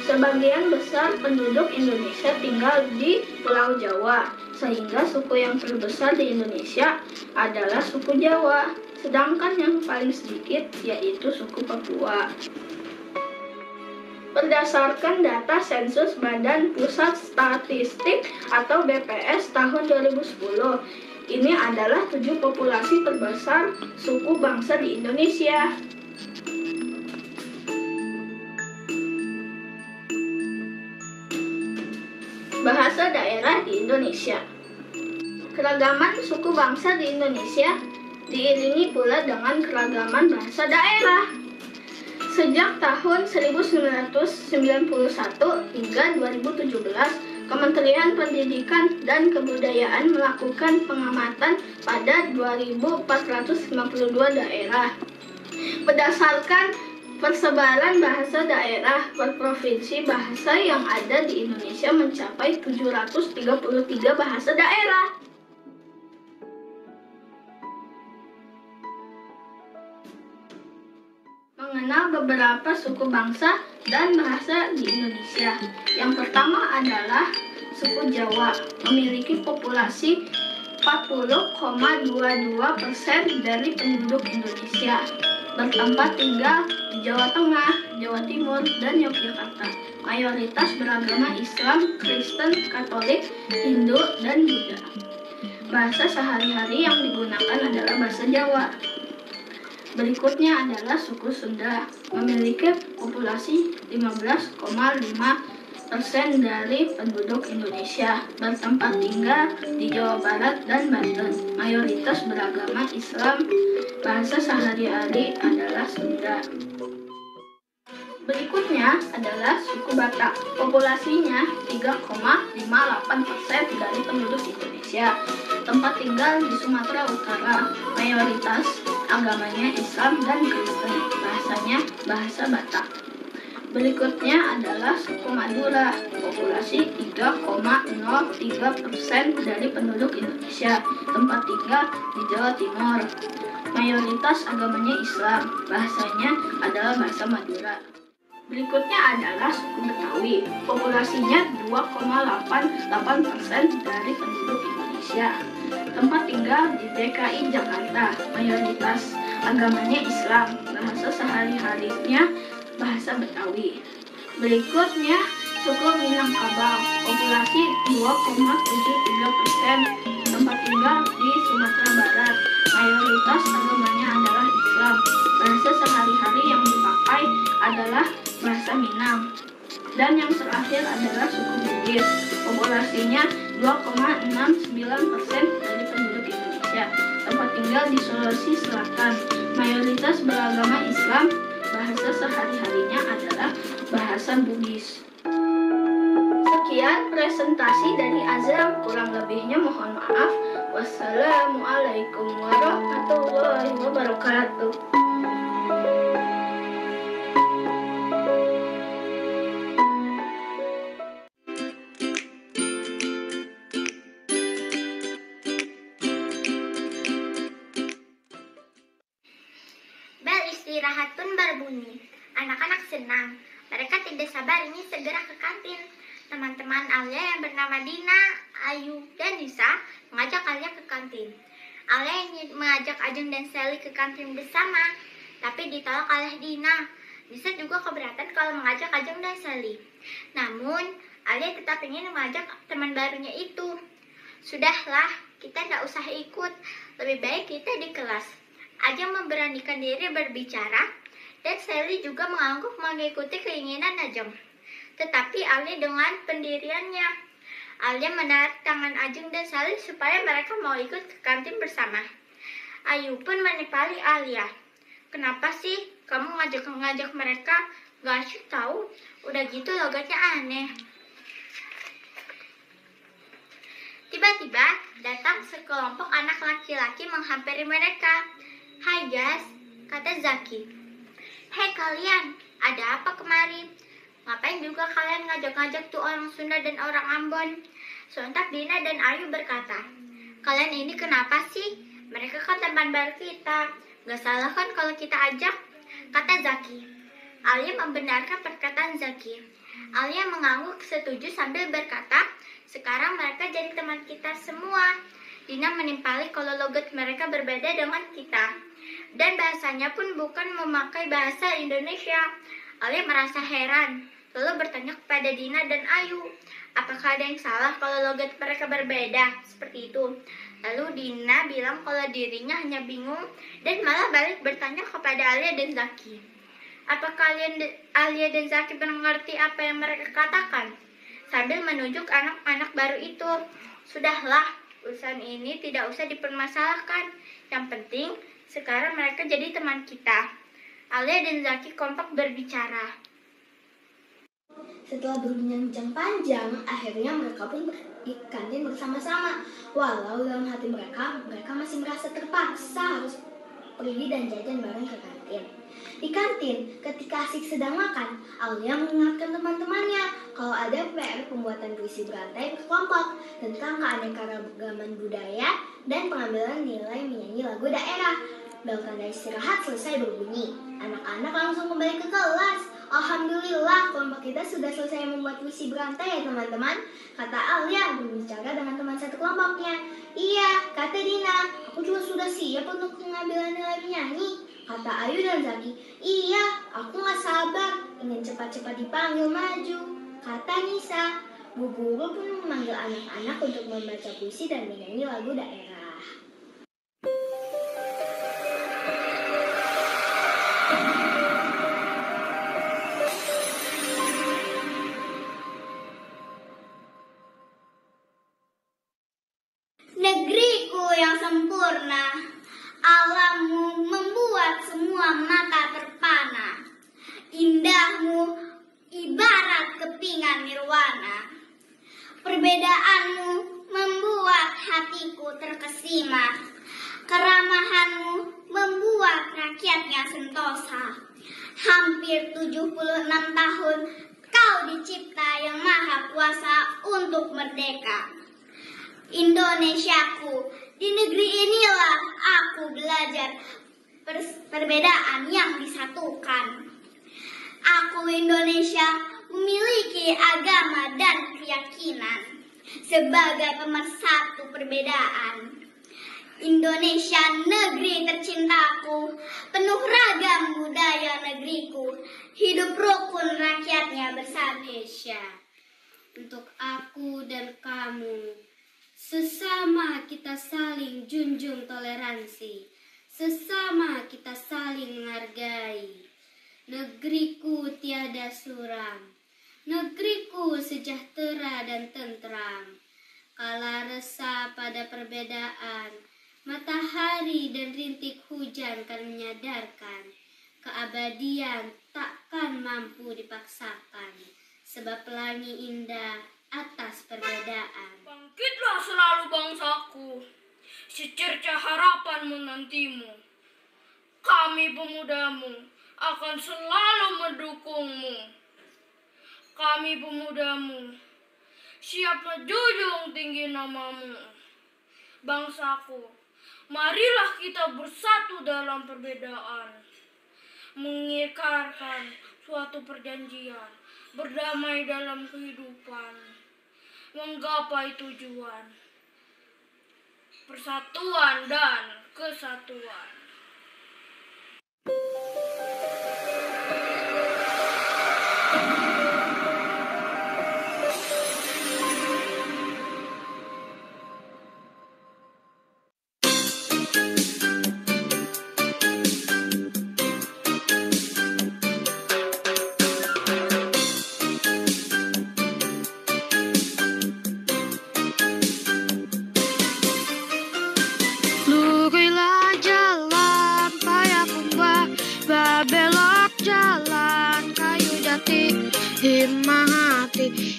Sebagian besar penduduk Indonesia tinggal di Pulau Jawa, sehingga suku yang terbesar di Indonesia adalah suku Jawa, sedangkan yang paling sedikit yaitu suku Papua. Berdasarkan data sensus Badan Pusat Statistik atau BPS tahun 2010, ini adalah 7 populasi terbesar suku bangsa di Indonesia. Bahasa daerah di Indonesia. Keragaman suku bangsa di Indonesia diiringi pula dengan keragaman bahasa daerah. Sejak tahun 1991 hingga 2017, Kementerian Pendidikan dan Kebudayaan melakukan pengamatan pada 2.452 daerah. Berdasarkan persebaran bahasa daerah per provinsi, bahasa yang ada di Indonesia mencapai 733 bahasa daerah. Mengenal beberapa suku bangsa dan bahasa di Indonesia. Yang pertama adalah suku Jawa, memiliki populasi 40,22% dari penduduk Indonesia. Bertempat tinggal di Jawa Tengah, Jawa Timur, dan Yogyakarta. Mayoritas beragama Islam, Kristen, Katolik, Hindu, dan Buddha. Bahasa sehari-hari yang digunakan adalah bahasa Jawa. Berikutnya adalah suku Sunda, memiliki populasi 15,5% dari penduduk Indonesia, bertempat tinggal di Jawa Barat dan Banten. Mayoritas beragama Islam, bahasa sehari-hari adalah Sunda. Berikutnya adalah suku Batak, populasinya 3,58% dari penduduk Indonesia, tempat tinggal di Sumatera Utara. Mayoritas agamanya Islam dan Kristen, bahasanya bahasa Batak. Berikutnya adalah suku Madura, populasi 3,03% dari penduduk Indonesia, tempat tinggal di Jawa Timur. Mayoritas agamanya Islam, bahasanya adalah bahasa Madura. Berikutnya adalah suku Betawi, populasinya 2,88% dari penduduk Indonesia, tempat tinggal di DKI Jakarta. Mayoritas agamanya Islam, bahasa sehari-harinya bahasa Betawi. Berikutnya suku Minangkabau, populasi 2,73%, tempat tinggal di Sumatera Barat. Mayoritas agamanya adalah Islam. Bahasa sehari-hari yang dipakai adalah bahasa Minang. Dan yang terakhir adalah suku Bugis, populasinya 2,69% dari penduduk Indonesia, tempat tinggal di Sulawesi Selatan. Mayoritas beragama Islam, bahasa sehari-harinya adalah bahasa Bugis. Sekian presentasi dari Azam, kurang lebihnya mohon maaf. Wassalamualaikum warahmatullahi wabarakatuh. Bel istirahat pun berbunyi. Anak-anak senang. Mereka tidak sabar ingin segera ke kantin. Teman-teman Alia yang bernama Dina, Ayu, dan Nisa mengajak Alia ke kantin. Alia ingin mengajak Ajeng dan Sally ke kantin bersama, tapi ditolak oleh Dina. Nisa juga keberatan kalau mengajak Ajeng dan Sally. Namun, Alia tetap ingin mengajak teman barunya itu. Sudahlah, kita tidak usah ikut. Lebih baik kita di kelas. Ajeng memberanikan diri berbicara, dan Sally juga mengangguk mengikuti keinginan Ajeng. Tetapi Alia dengan pendiriannya. Alia menarik tangan Ajeng dan Sally supaya mereka mau ikut ke kantin bersama. Ayu pun menipali Alia. Kenapa sih kamu ngajak mereka? Gak asyik tahu. Udah gitu logatnya aneh. Tiba-tiba datang sekelompok anak laki-laki menghampiri mereka. Hai guys, kata Zaki. Hei kalian, ada apa kemari? Ngapain juga kalian ngajak-ngajak tuh orang Sunda dan orang Ambon? Sontak Dina dan Ayu berkata, kalian ini kenapa sih? Mereka kan teman baru kita. Gak salah kan kalau kita ajak? Kata Zaki. Alia membenarkan perkataan Zaki. Alia mengangguk setuju sambil berkata, sekarang mereka jadi teman kita semua. Dina menimpali kalau logat mereka berbeda dengan kita. Dan bahasanya pun bukan memakai bahasa Indonesia. Alia merasa heran, lalu bertanya kepada Dina dan Ayu, apakah ada yang salah kalau logat mereka berbeda seperti itu? Lalu Dina bilang kalau dirinya hanya bingung dan malah balik bertanya kepada Alia dan Zaki. Apa Alia dan Zaki mengerti apa yang mereka katakan? Sambil menunjuk anak-anak baru itu. Sudahlah, urusan ini tidak usah dipermasalahkan. Yang penting, sekarang mereka jadi teman kita. Alia dan Zaki kompak berbicara. Setelah berbincang panjang, akhirnya mereka pun pergi ke kantin bersama-sama. Walau dalam hati mereka masih merasa terpaksa harus pergi dan jajan bareng ke kantin. Di kantin, ketika Asik sedang makan, Aulia mengingatkan teman-temannya kalau ada PR pembuatan puisi berantai berkelompok tentang keanekaragaman budaya dan pengambilan nilai menyanyi lagu daerah. Bel tanda istirahat selesai berbunyi. Anak-anak langsung kembali ke kelas. Alhamdulillah, kelompok kita sudah selesai membuat puisi berantai ya teman-teman, kata Aulia berbicara dengan teman satu kelompoknya. Iya, kata Dina, aku juga sudah siap untuk pengambilan nilai menyanyi, kata Ayu dan Zaki. Iya, aku gak sabar, ingin cepat-cepat dipanggil maju, kata Nisa. Bu guru pun memanggil anak-anak untuk membaca puisi dan menyanyi lagu daerah. Negeriku yang sempurna, alammu membuat semua mata terpana. Indahmu ibarat kepingan nirwana. Perbedaanmu membuat hatiku terkesima. Keramahanmu membuat rakyatnya sentosa. Hampir 76 tahun kau dicipta yang maha kuasa untuk merdeka. Indonesiaku, di negeri inilah aku belajar perbedaan yang disatukan. Aku Indonesia memiliki agama dan keyakinan sebagai pemersatu perbedaan. Indonesia negeri tercintaku, penuh ragam budaya negeriku, hidup rukun rakyatnya bersama. Indonesia, untuk aku dan kamu, sesama kita saling junjung toleransi, sesama kita saling menghargai. Negeriku tiada suram, negeriku sejahtera dan tentram. Kala resah pada perbedaan, matahari dan rintik hujan kan menyadarkan. Keabadian takkan mampu dipaksakan, sebab pelangi indah atas perbedaan. Bangkitlah selalu bangsaku, secerca harapan menantimu. Kami pemudamu akan selalu mendukungmu. Kami pemudamu siap menjunjung tinggi namamu. Bangsaku, marilah kita bersatu dalam perbedaan, mengikrarkan suatu perjanjian, berdamai dalam kehidupan, menggapai tujuan, persatuan dan kesatuan.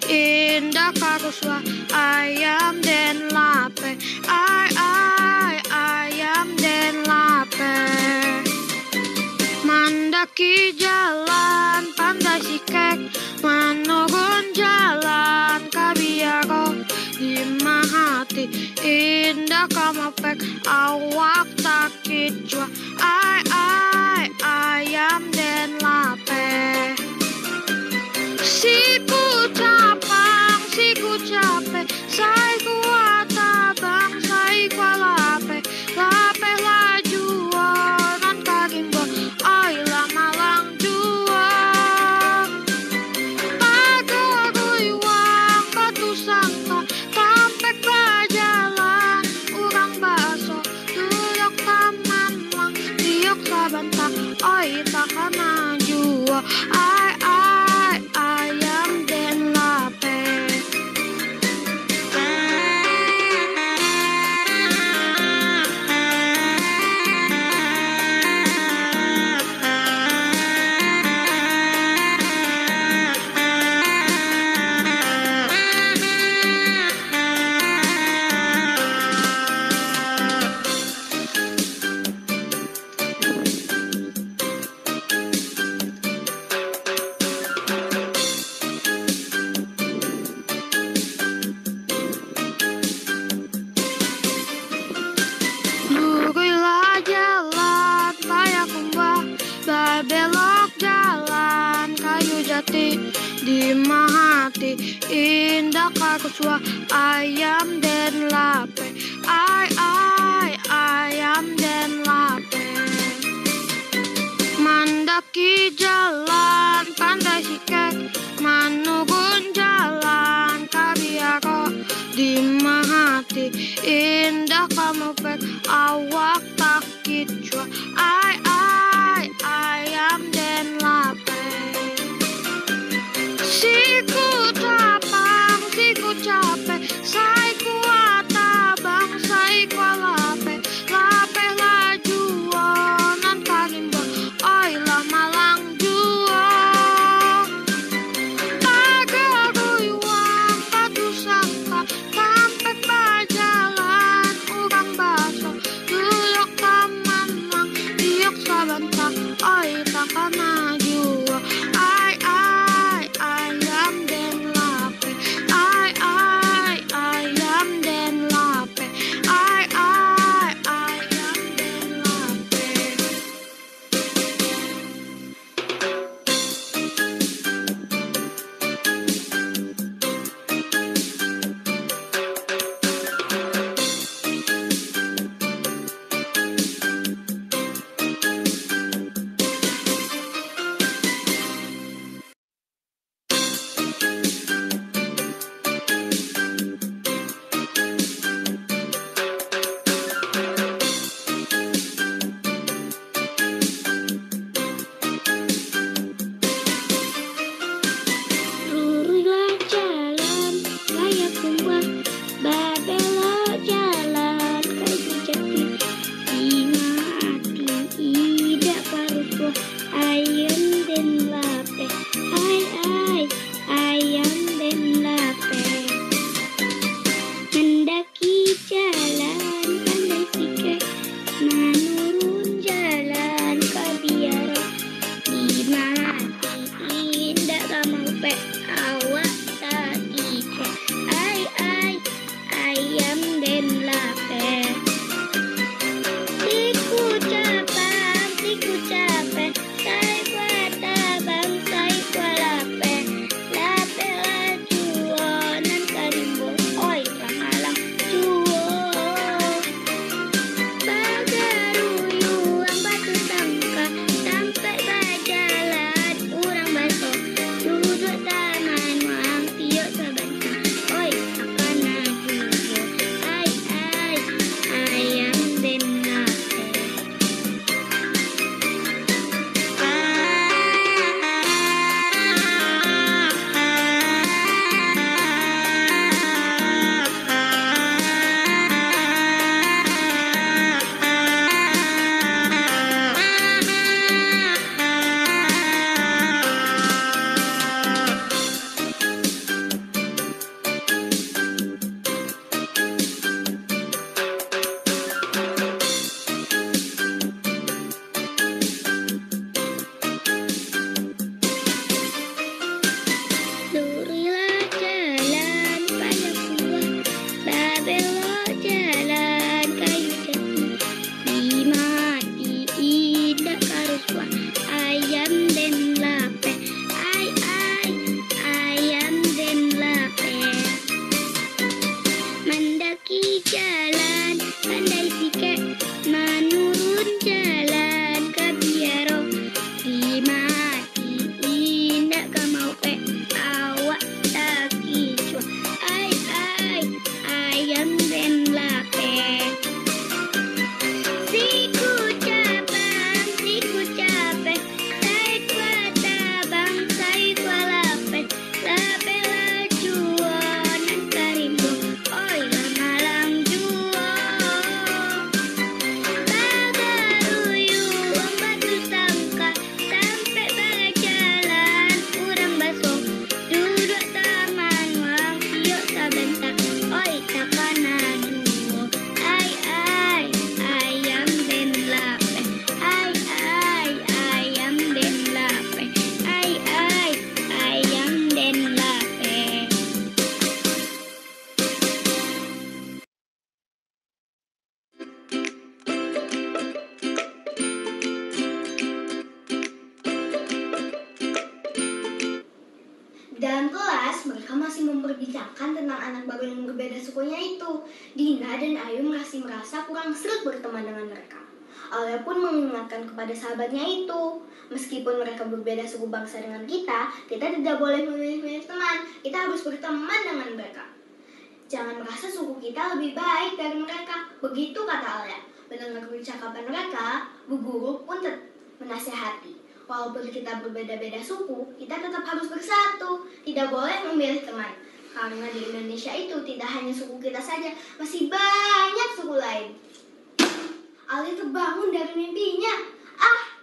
Indah karuswa ayam den lape, ayam den lape. Mandaki jalan pandai sikek, menurun jalan kabiaro. Himahati indah kamapek, awak takit jua, ayam den lape. Siku capek, saya kuatabang, saya kualape, lape laju, nan kagimbo, ay lamalang jua. Pago iwang batu sangka, tampek bajalan, urang baso, duduk taman lang, diok sabantang, ay takana jua, ayam den lape. cua ayam den lape, ayam den lape. Mandaki jalan pantai sikek, manugun jalan kabiaro di mahati, indah kamu pek awak tak kicua, ayam den lape. Siku tapang, siku capek, sai kuata bang, sai kualape, lape la juo, nan kanimbo, oi la malang juo. Tagaruiwang patu sangka, tampek bajalan, urang baso, duyok tamanang, diok sabantak, oi takana juo, ayam den lape, ayam mereka masih memperbincangkan tentang anak baru yang berbeda sukunya itu. Dina dan Ayu masih merasa kurang seret berteman dengan mereka. Alia pun mengingatkan kepada sahabatnya itu, meskipun mereka berbeda suku bangsa dengan kita tidak boleh memilih-milih teman. Kita harus berteman dengan mereka. Jangan merasa suku kita lebih baik dari mereka. Begitu kata Alia. Mendengar percakapan mereka, Bu Guru pun menasihati. Walaupun kita berbeda-beda suku, kita tetap harus bersatu. Tidak boleh memilih teman. Karena di Indonesia itu tidak hanya suku kita saja, masih banyak suku lain. Ali terbangun dari mimpinya.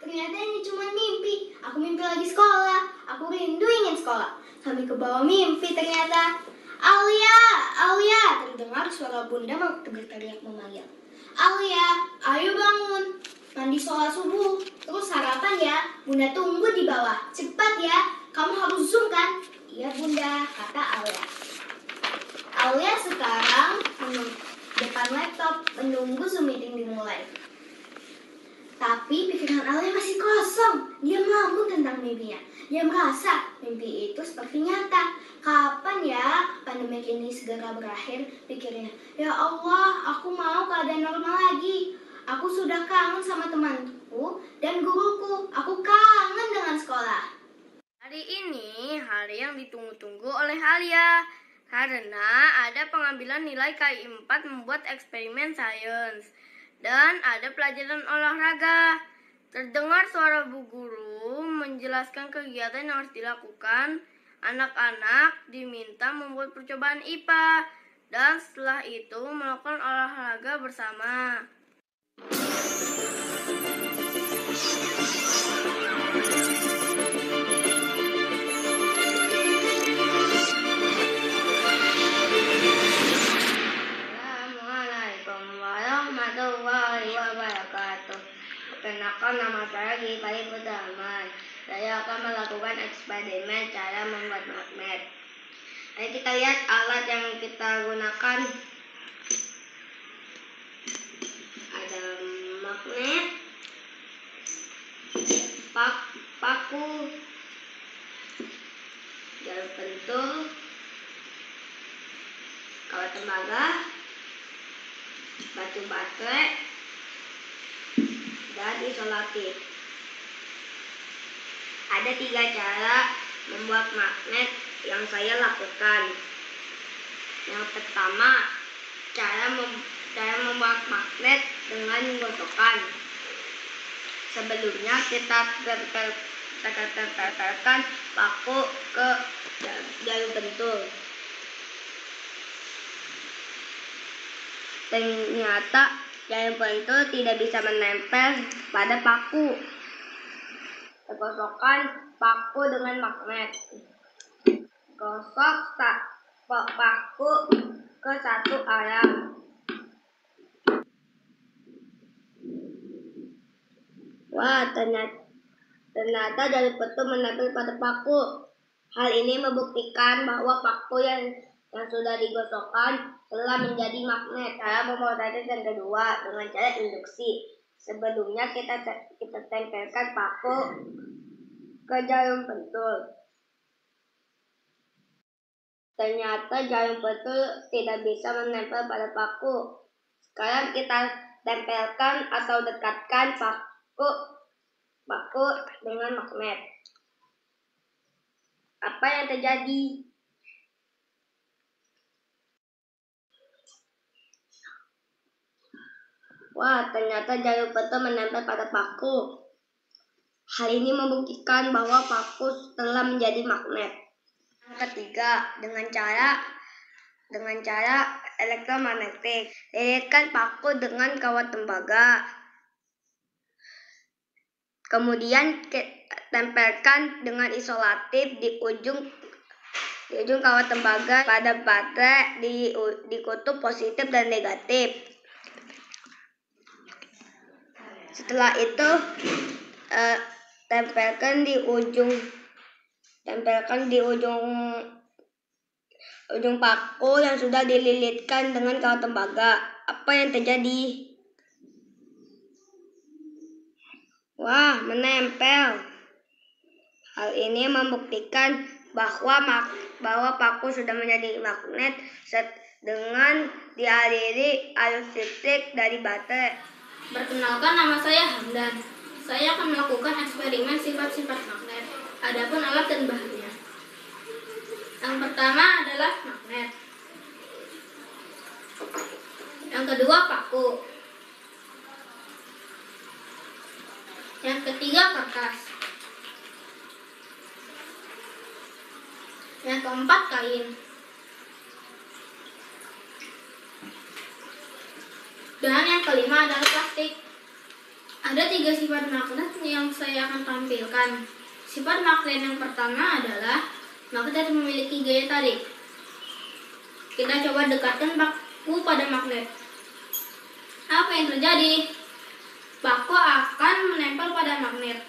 Ternyata ini cuma mimpi. Aku mimpi lagi sekolah. Aku rindu ingin sekolah. Sampai ke bawah mimpi ternyata. Alia, Alia, terdengar suara bunda berteriak memanggil. Alia, ayo bangun. Mandi sholat subuh. Terus sarapan ya. Bunda tunggu di bawah. Cepat ya. Kamu harus zoom kan? Iya bunda, kata Alia. Alia sekarang depan laptop menunggu Zoom meeting dimulai. Tapi pikiran Alia masih kosong. Dia ngelamun tentang mimpinya. Dia merasa mimpi itu seperti nyata. Kapan ya pandemi ini segera berakhir? Pikirnya. Ya Allah, aku mau keadaan normal lagi. Aku sudah kangen sama temanku dan guruku. Aku kangen dengan sekolah. Hari ini hari yang ditunggu-tunggu oleh Alia. Karena ada pengambilan nilai KI 4 membuat eksperimen sains. Dan ada pelajaran olahraga. Terdengar suara Bu Guru menjelaskan kegiatan yang harus dilakukan. Anak-anak diminta membuat percobaan IPA. Dan setelah itu melakukan olahraga bersama. Perkenalkan, nama saya Gifari Putraman. Saya akan melakukan eksperimen cara membuat magnet. Mari kita lihat alat yang kita gunakan. Ada magnet, paku, jarum pentul, kawat tembaga, batu baterai, dan isolatif. Ada 3 cara membuat magnet yang saya lakukan. Yang pertama, cara membuat magnet dengan gosokan. Sebelumnya kita tempelkan paku ke jarum pentul. Ternyata jarum pentul tidak bisa menempel pada paku. Gosokkan paku dengan magnet. Gosok paku ke satu arah. Wah, ternyata jarum pentul menempel pada paku. Hal ini membuktikan bahwa paku yang sudah digosokkan telah menjadi magnet. Cara membuat yang kedua dengan cara induksi. Sebelumnya kita tempelkan paku ke jarum pentul. Ternyata jarum pentul tidak bisa menempel pada paku. Sekarang kita tempelkan atau dekatkan paku dengan magnet. Apa yang terjadi? Wah, ternyata jarum pentul menempel pada paku. Hal ini membuktikan bahwa paku telah menjadi magnet. Yang ketiga, dengan cara elektromagnetik. Lilitkan paku dengan kawat tembaga. Kemudian tempelkan dengan isolatif di ujung kawat tembaga pada baterai di kutub positif dan negatif. Setelah itu tempelkan di ujung paku yang sudah dililitkan dengan kawat tembaga. Apa yang terjadi? Wah, menempel. Hal ini membuktikan bahwa bahwa paku sudah menjadi magnet dengan dialiri arus listrik dari baterai. Perkenalkan, nama saya Hamdan. Saya akan melakukan eksperimen sifat-sifat magnet. Adapun alat dan bahannya. Yang pertama adalah magnet. Yang kedua paku. Yang ketiga kertas. Yang keempat kain. Dan yang kelima adalah plastik. Ada 3 sifat magnet yang saya akan tampilkan. Sifat magnet yang pertama adalah magnet memiliki gaya tarik. Kita coba dekatkan paku pada magnet. Apa yang terjadi? Paku akan menempel pada magnet.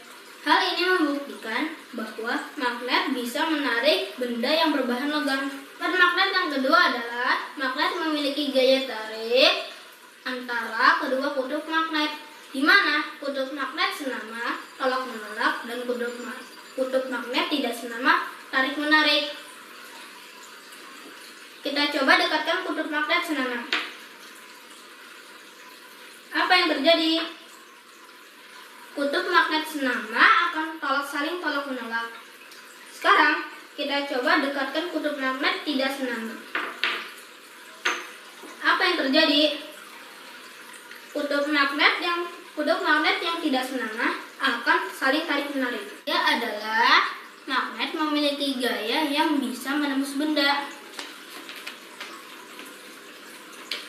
Hal ini membuktikan bahwa magnet bisa menarik benda yang berbahan logam. Sifat magnet yang kedua adalah magnet memiliki gaya tarik antara kedua kutub magnet, di mana kutub magnet senama tolak menolak dan kutub magnet tidak senama tarik menarik. Kita coba dekatkan kutub magnet senama. Apa yang terjadi? Kutub magnet senama akan saling tolak menolak. Sekarang kita coba dekatkan kutub magnet tidak senama. Apa yang terjadi? Kutub magnet yang tidak senama akan saling tarik menarik. Dia adalah magnet memiliki gaya yang bisa menembus benda.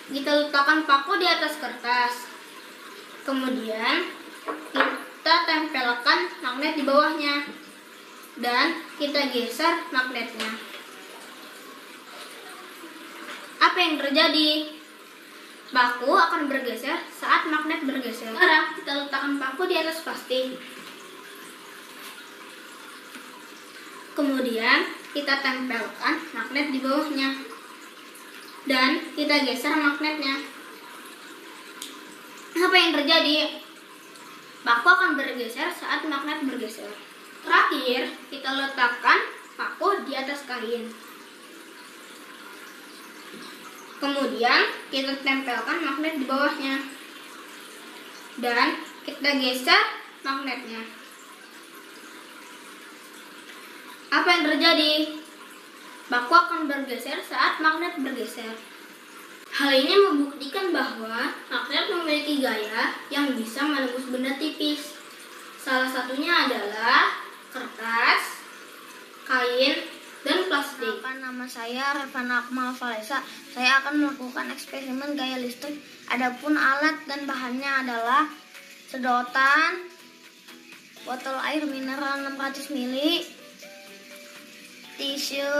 Kita letakkan paku di atas kertas. Kemudian kita tempelkan magnet di bawahnya. Dan kita geser magnetnya. Apa yang terjadi? Paku akan bergeser saat magnet bergeser. Sekarang kita letakkan paku di atas plastik. Kemudian kita tempelkan magnet di bawahnya. Dan kita geser magnetnya. Apa yang terjadi? Paku akan bergeser saat magnet bergeser. Terakhir, kita letakkan paku di atas kain. Kemudian kita tempelkan magnet di bawahnya. Dan kita geser magnetnya. Apa yang terjadi? Paku akan bergeser saat magnet bergeser. Hal ini membuktikan bahwa magnet memiliki gaya yang bisa menembus benda tipis. Salah satunya adalah kertas, kain, dan plastik. Nama saya Revana Akmal Valesa. Saya akan melakukan eksperimen gaya listrik. Adapun alat dan bahannya adalah sedotan, botol air mineral 600 ml, tisu,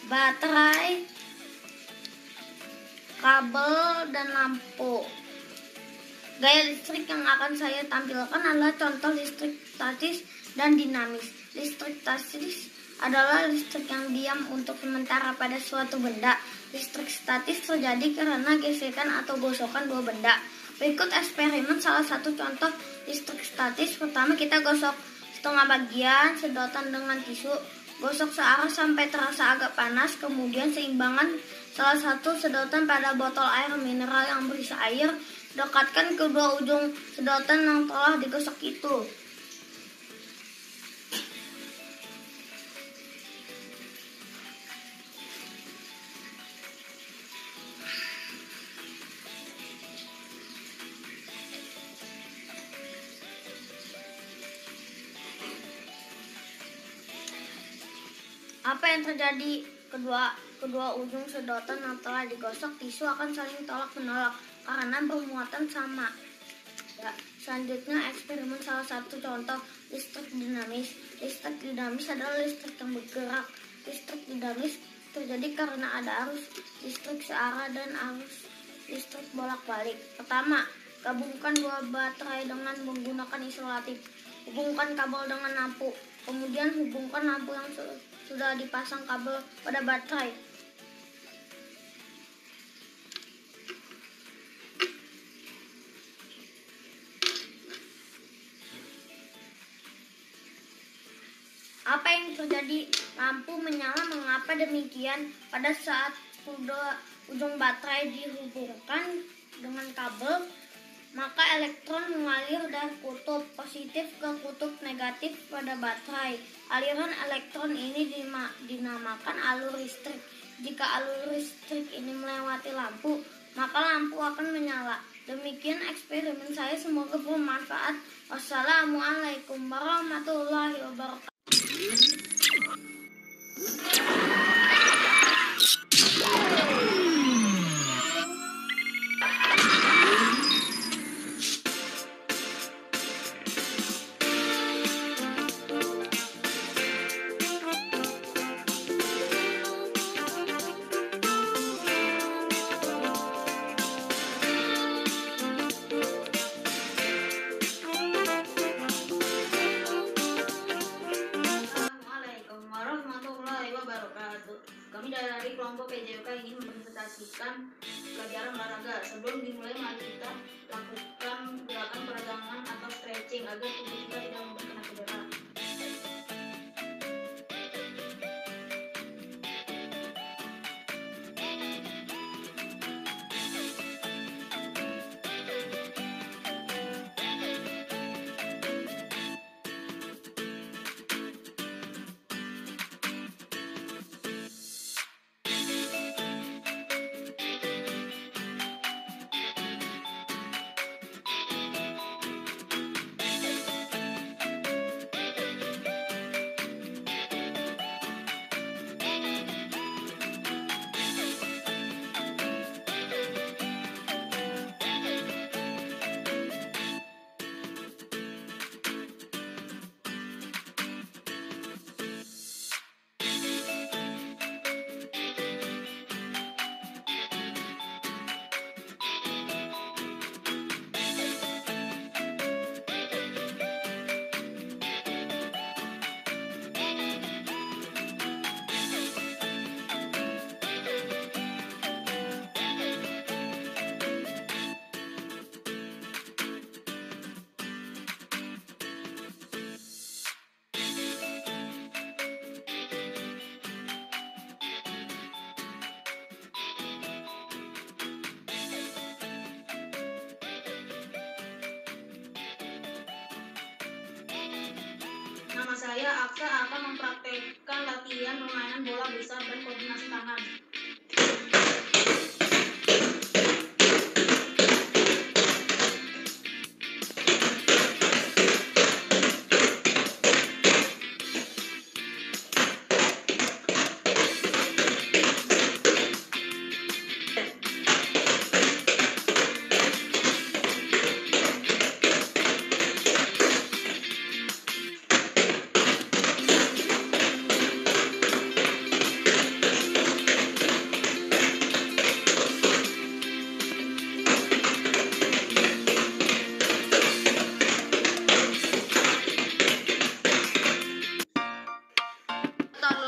baterai, kabel, dan lampu. Gaya listrik yang akan saya tampilkan adalah contoh listrik statis dan dinamis. Listrik statis adalah listrik yang diam untuk sementara pada suatu benda. Listrik statis terjadi karena gesekan atau gosokan dua benda. Berikut eksperimen salah satu contoh listrik statis. Pertama, kita gosok setengah bagian sedotan dengan tisu. Gosok searah sampai terasa agak panas. Kemudian seimbangkan salah satu sedotan pada botol air mineral yang berisi air. Dekatkan kedua ujung sedotan yang telah digosok itu. Apa yang terjadi? Kedua ujung sedotan yang telah digosok tisu akan saling tolak menolak karena bermuatan sama. Ya, selanjutnya eksperimen salah satu contoh listrik dinamis. Listrik dinamis adalah listrik yang bergerak. Listrik dinamis terjadi karena ada arus listrik searah dan arus listrik bolak-balik. Pertama, gabungkan dua baterai dengan menggunakan isolatif. Hubungkan kabel dengan lampu. Kemudian hubungkan lampu yang sudah dipasang kabel pada baterai. Apa Apa yang terjadi? Lampu menyala. Mengapa demikian? Pada saat ujung baterai dihubungkan dengan kabel, maka elektron mengalir dari kutub positif ke kutub negatif pada baterai. Aliran elektron ini dinamakan alur listrik. Jika alur listrik ini melewati lampu, maka lampu akan menyala. Demikian eksperimen saya, semoga bermanfaat. Wassalamualaikum warahmatullahi wabarakatuh. Kami dari kelompok PJK ingin mempresentasikan pelajaran olahraga. Sebelum dimulai, mari kita lakukan gerakan peregangan atau stretching agar tubuh kita tidak terkena cedera. Nama saya Aksa akan mempraktekkan latihan permainan bola besar dan koordinasi tangan.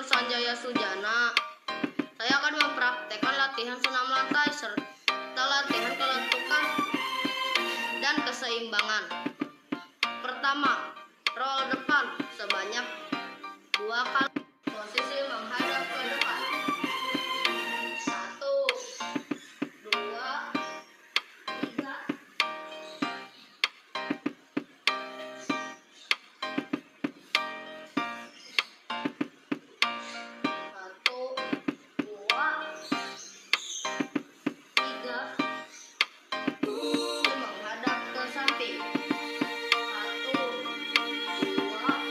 Sanjaya Sujana. Saya akan mempraktekkan latihan senam lantai serta latihan kelentukan dan keseimbangan. Pertama, roll depan sebanyak 2 kali. Posisi menghadap ke depan. 1, 2, 3. Menghadap ke samping. 1, 2, 1.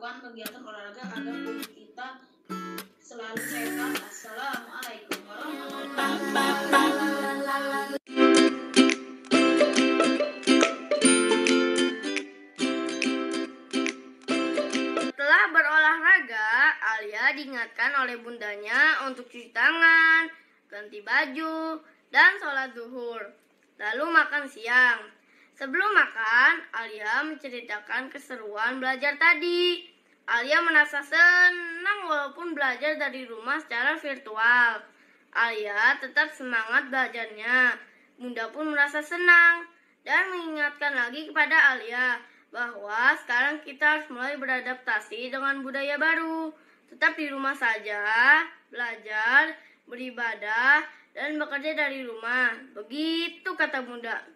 melakukan kegiatan olahraga agar tubuh kita selalu sehat. Assalamualaikum warahmatullahi wabarakatuh. Setelah berolahraga, Alia diingatkan oleh bundanya untuk cuci tangan, ganti baju, dan sholat zuhur. Lalu makan siang. Sebelum makan, Alia menceritakan keseruan belajar tadi. Alia merasa senang walaupun belajar dari rumah secara virtual. Alia tetap semangat belajarnya. Bunda pun merasa senang dan mengingatkan lagi kepada Alia bahwa sekarang kita harus mulai beradaptasi dengan budaya baru. Tetap di rumah saja, belajar, beribadah, dan bekerja dari rumah. Begitu kata Bunda.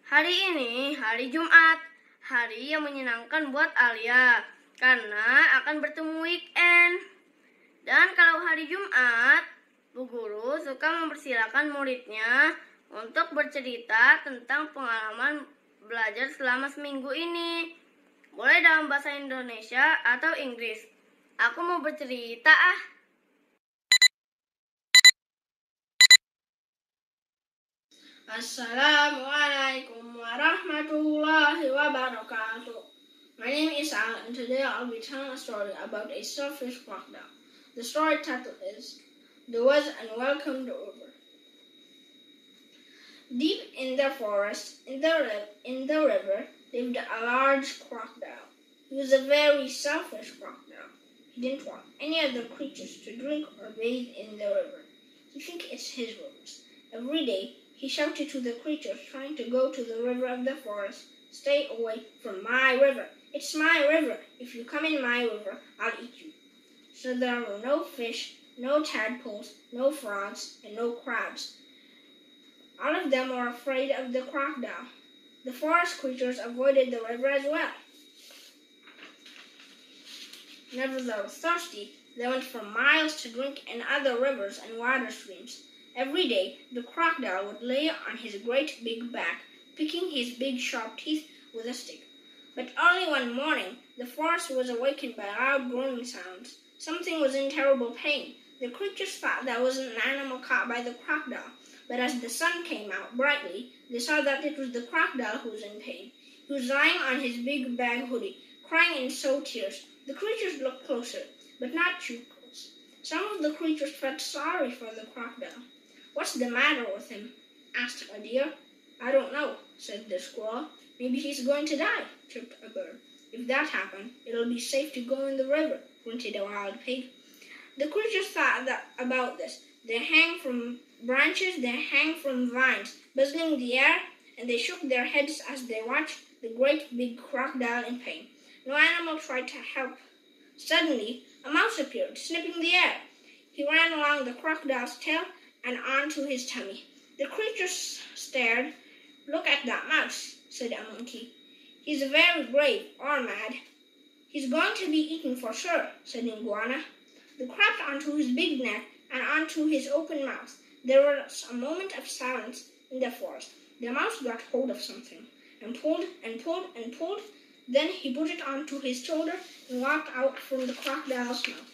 Hari ini hari Jumat, hari yang menyenangkan buat Alia karena akan bertemu weekend. Dan kalau hari Jumat, Bu Guru suka mempersilakan muridnya untuk bercerita tentang pengalaman belajar selama seminggu ini. Boleh dalam bahasa Indonesia atau Inggris. Aku mau bercerita ah. Assalamualaikum warahmatullahi wabarakatuh. My name is Alan and today I'll be telling a story about a selfish crocodile. The story title is There Was an Unwelcome River. Deep in the forest, in the river, lived a large crocodile. He was a very selfish crocodile. He didn't want any other creatures to drink or bathe in the river. He thinks it's his rivers. Every day, he shouted to the creatures trying to go to the river of the forest, "Stay away from my river. It's my river. If you come in my river, I'll eat you." So there were no fish, no tadpoles, no frogs, and no crabs. All of them were afraid of the crocodile. The forest creatures avoided the river as well. Whenever they were thirsty, they went for miles to drink in other rivers and water streams. Every day, the crocodile would lay on his great big back, picking his big sharp teeth with a stick. But early one morning, the forest was awakened by loud groaning sounds. Something was in terrible pain. The creatures thought that was an animal caught by the crocodile. But as the sun came out brightly, they saw that it was the crocodile who was in pain. He was lying on his big bag hoodie, crying in so tears. The creatures looked closer, but not too close. Some of the creatures felt sorry for the crocodile. "What's the matter with him?" asked a deer. "I don't know," said the squirrel. "Maybe he's going to die," chirped a bird. "If that happened, it'll be safe to go in the river," grunted a wild pig. The creatures thought about this. They hang from branches, they hang from vines, buzzing the air, and they shook their heads as they watched the great big crocodile in pain. No animal tried to help. Suddenly, a mouse appeared, sniffing the air. He ran along the crocodile's tail and onto his tummy. The creatures stared. "Look at that mouse," said a monkey. "He's very brave or mad." "He's going to be eaten for sure," said an iguana. They crept onto his big neck and onto his open mouth. There was a moment of silence in the forest. The mouse got hold of something and pulled and pulled and pulled. Then he put it onto his shoulder and walked out from the crocodile's mouth.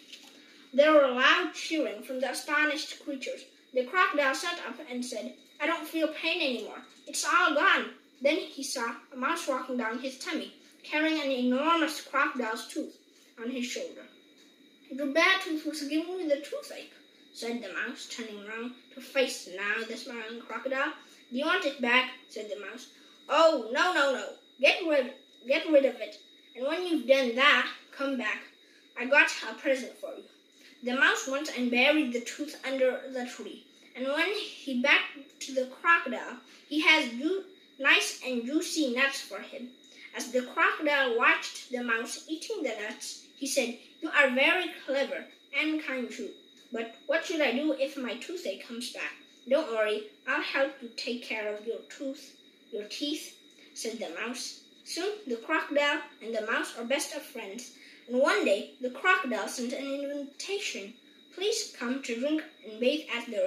There were loud cheering from the astonished creatures. The crocodile sat up and said, "I don't feel pain anymore. It's all gone." Then he saw a mouse walking down his tummy, carrying an enormous crocodile's tooth on his shoulder. "Your bad tooth was giving me the toothache," said the mouse, turning round to face now the smiling crocodile. "Do you want it back?" said the mouse. "Oh, no, no, no. Get rid of it. And when you've done that, come back. I got a present for you." The mouse went and buried the tooth under the tree. And when he back to the crocodile, he has nice and juicy nuts for him. As the crocodile watched the mouse eating the nuts, he said, "You are very clever and kind too. But what should I do if my toothache comes back?" "Don't worry, I'll help you take care of your teeth," said the mouse. Soon the crocodile and the mouse are best of friends. And one day the crocodile sent an invitation. "Please come to drink and bathe at the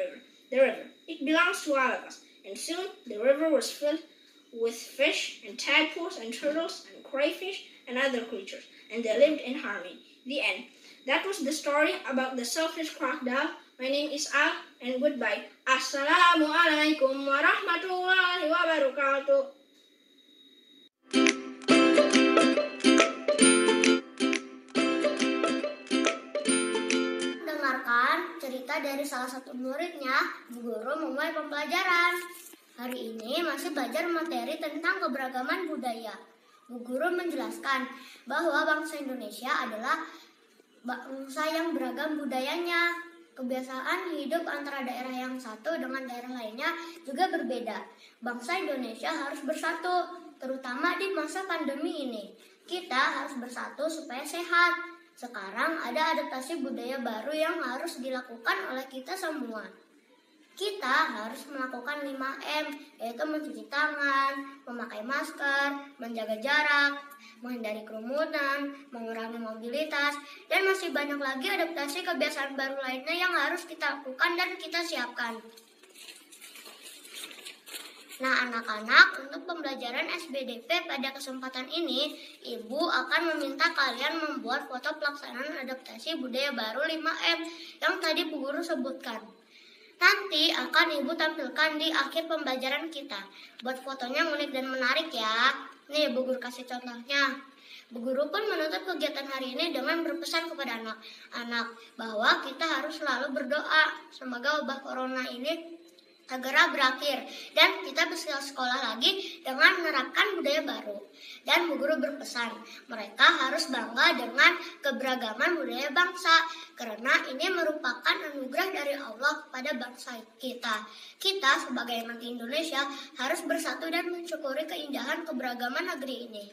river. It belongs to all of us." And soon the river was filled with fish and tadpoles and turtles and crayfish and other creatures. and they lived in harmony. The end. That was the story about the selfish crocodile. My name is Al, and goodbye. Assalamualaikum warahmatullahi wabarakatuh. Dengarkan cerita dari salah satu muridnya, Bu Guru memulai pembelajaran. Hari ini masih belajar materi tentang keberagaman budaya. Bu Guru menjelaskan bahwa bangsa Indonesia adalah bangsa yang beragam budayanya. Kebiasaan hidup antara daerah yang satu dengan daerah lainnya juga berbeda. Bangsa Indonesia harus bersatu, terutama di masa pandemi ini. Kita harus bersatu supaya sehat. Sekarang ada adaptasi budaya baru yang harus dilakukan oleh kita semua. Kita harus melakukan 5M, yaitu mencuci tangan, memakai masker, menjaga jarak, menghindari kerumunan, mengurangi mobilitas, dan masih banyak lagi adaptasi kebiasaan baru lainnya yang harus kita lakukan dan kita siapkan. Nah, anak-anak, untuk pembelajaran SBDP pada kesempatan ini, Ibu akan meminta kalian membuat foto pelaksanaan adaptasi budaya baru 5M yang tadi Bu Guru sebutkan. Nanti akan Ibu tampilkan di akhir pembelajaran kita. Buat fotonya unik dan menarik ya. Nih, Bu Guru kasih contohnya. Bu Guru pun menutup kegiatan hari ini dengan berpesan kepada anak-anak bahwa kita harus selalu berdoa. Semoga wabah corona ini segera berakhir dan kita bisa sekolah lagi dengan menerapkan budaya baru. Dan Bu Guru berpesan, mereka harus bangga dengan keberagaman budaya bangsa karena ini merupakan anugerah dari Allah kepada bangsa kita. Kita sebagai anak Indonesia harus bersatu dan mensyukuri keindahan keberagaman negeri ini.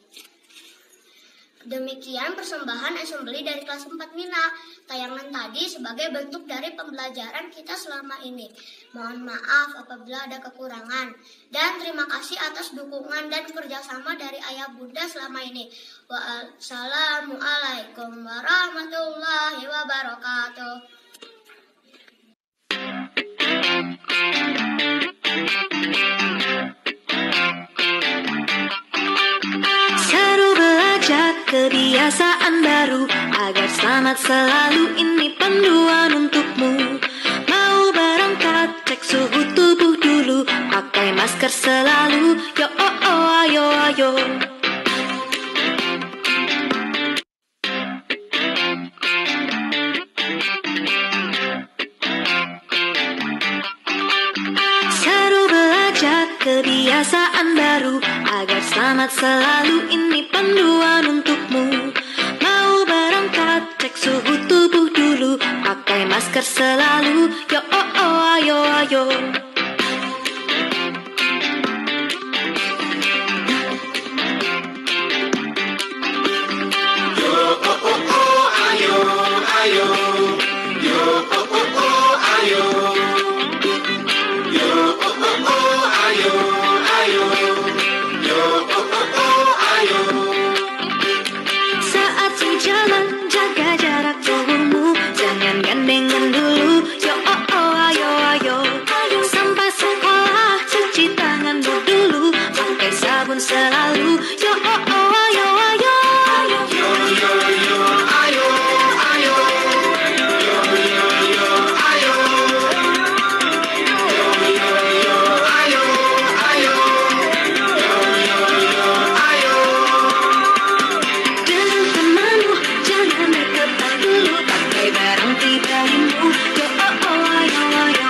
Demikian persembahan assembly dari kelas 4 Mina. Tayangan tadi sebagai bentuk dari pembelajaran kita selama ini. Mohon maaf apabila ada kekurangan. Dan terima kasih atas dukungan dan kerjasama dari ayah bunda selama ini. Wassalamualaikum warahmatullahi wabarakatuh. Kebiasaan baru agar selamat selalu, ini panduan untukmu. Mau berangkat cek suhu tubuh dulu, pakai masker selalu. Yo oh oh ayo ayo. Seru belajar kebiasaan baru agar selamat selalu, ini panduan untukmu. Mau berangkat cek suhu tubuh dulu, pakai masker selalu. Yo oh oh ayo ayo. Yo oh oh oh ayo ayo. Yo oh oh oh ayo. Yo oh oh oh ayo ayo. Yo oh oh oh ayo. Saat sejalan jaga jarak tubuhmu, jangan gandengan dulu. Yo oh oh ayo ayo. Sampai sekolah cuci tanganmu dulu, pakai sabun selalu. Yo oh oh ayo ayo. Yo yo yo ayo ayo. Yo yo yo ayo. Yo yo yo ayo ayo. Yo yo yo ayo. Dengan temanmu jangan deketan dulu, pakai barang pribadimu. Yo oh oh ayo ayo.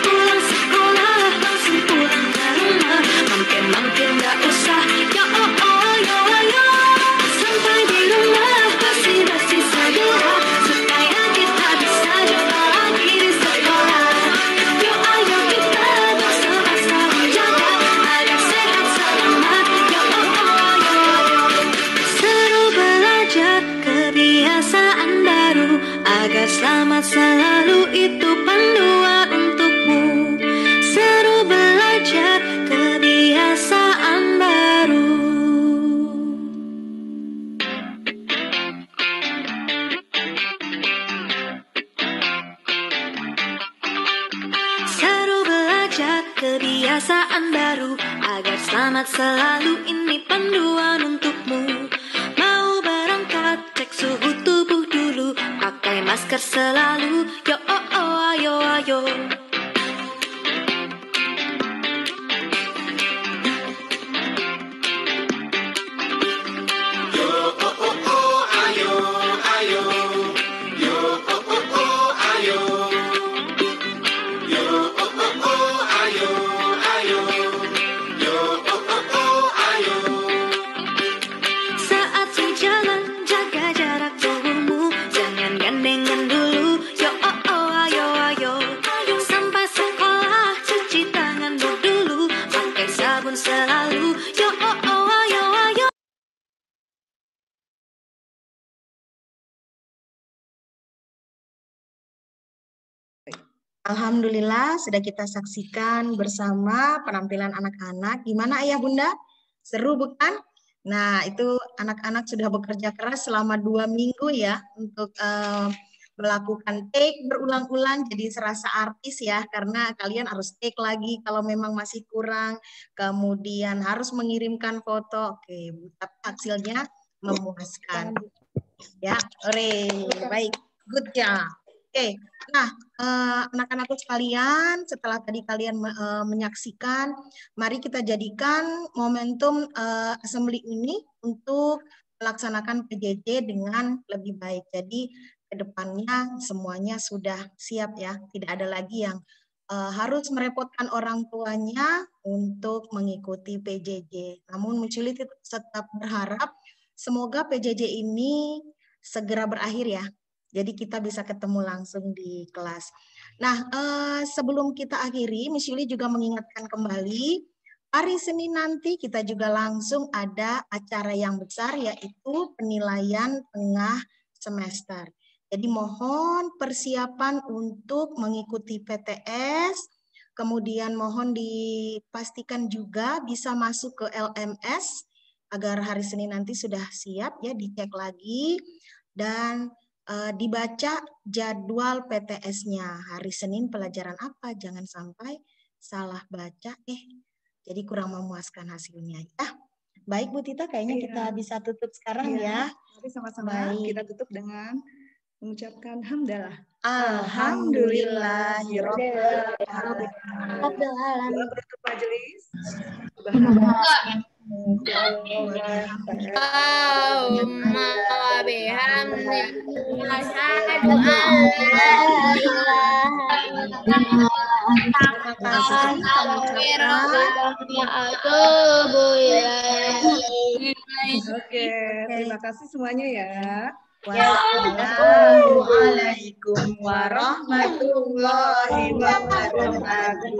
Pulang sekolah langsung pulang ke rumah, mampir-mampir gak usah. Yo oh oh ayo ayo. Sampai di rumah bersih-bersih segera, supaya kita bisa jumpa lagi di sekolah. Yo ayo kita bersama-sama jaga agar sehat selamat. Yo oh oh ayo ayo. Seru belajar kebiasaan baru agar selamat selalu, itu panduan untukmu. Seru belajar kebiasaan baru. Seru belajar kebiasaan baru agar selamat selalu, ini panduan untukmu. Mau berangkat suhu tubuh dulu, pakai masker selalu. Yo oh oh ayo ayo. Alhamdulillah sudah kita saksikan bersama penampilan anak-anak. Gimana Ayah Bunda? Seru bukan? Nah itu anak-anak sudah bekerja keras selama 2 minggu ya untuk melakukan take berulang-ulang, jadi serasa artis ya, karena kalian harus take lagi kalau memang masih kurang, kemudian harus mengirimkan foto. Oke, hasilnya memuaskan. Ya, ore, baik, good job. Oke, nah anak-anakku sekalian, setelah tadi kalian menyaksikan, mari kita jadikan momentum assembly ini untuk melaksanakan PJJ dengan lebih baik. Jadi kedepannya semuanya sudah siap ya, tidak ada lagi yang harus merepotkan orang tuanya untuk mengikuti PJJ. Namun Mucili tetap berharap semoga PJJ ini segera berakhir ya. Jadi kita bisa ketemu langsung di kelas. Nah, sebelum kita akhiri, Miss Yuli juga mengingatkan kembali, hari Senin nanti kita juga langsung ada acara yang besar, yaitu penilaian tengah semester. Jadi mohon persiapan untuk mengikuti PTS, kemudian mohon dipastikan juga bisa masuk ke LMS, agar hari Senin nanti sudah siap ya, dicek lagi, dan dibaca jadwal PTS-nya. Hari Senin pelajaran apa? Jangan sampai salah baca, jadi kurang memuaskan hasilnya. Ya, baik Bu Tita, kayaknya kita bisa tutup sekarang ya. Mari sama-sama kita tutup dengan mengucapkan hamdalah. Alhamdulillahirabbil alamin. Penutup majelis. Allahumma wa bihamdika asyhadu an la Oke, terima kasih semuanya ya. Wassalamualaikum warahmatullahi wabarakatuh.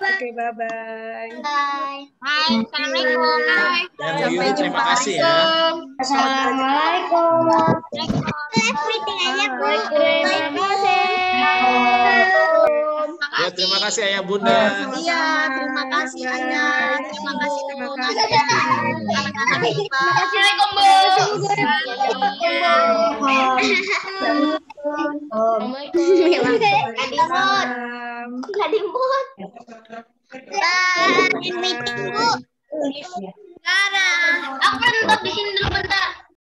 Oke, bye-bye. Assalamualaikum. Sampai jumpa. Terima kasih ya. Assalamualaikum. Meeting aja, Bu. Terima kasih. Ya, terima kasih Ayah Bunda. Iya, terima kasih Ayah. Terima kasih Bu. Assalamualaikum, Bu. Kadimut. Bye. Meeting, Bu. Sekarang. Aku nutup di sini dulu bentar.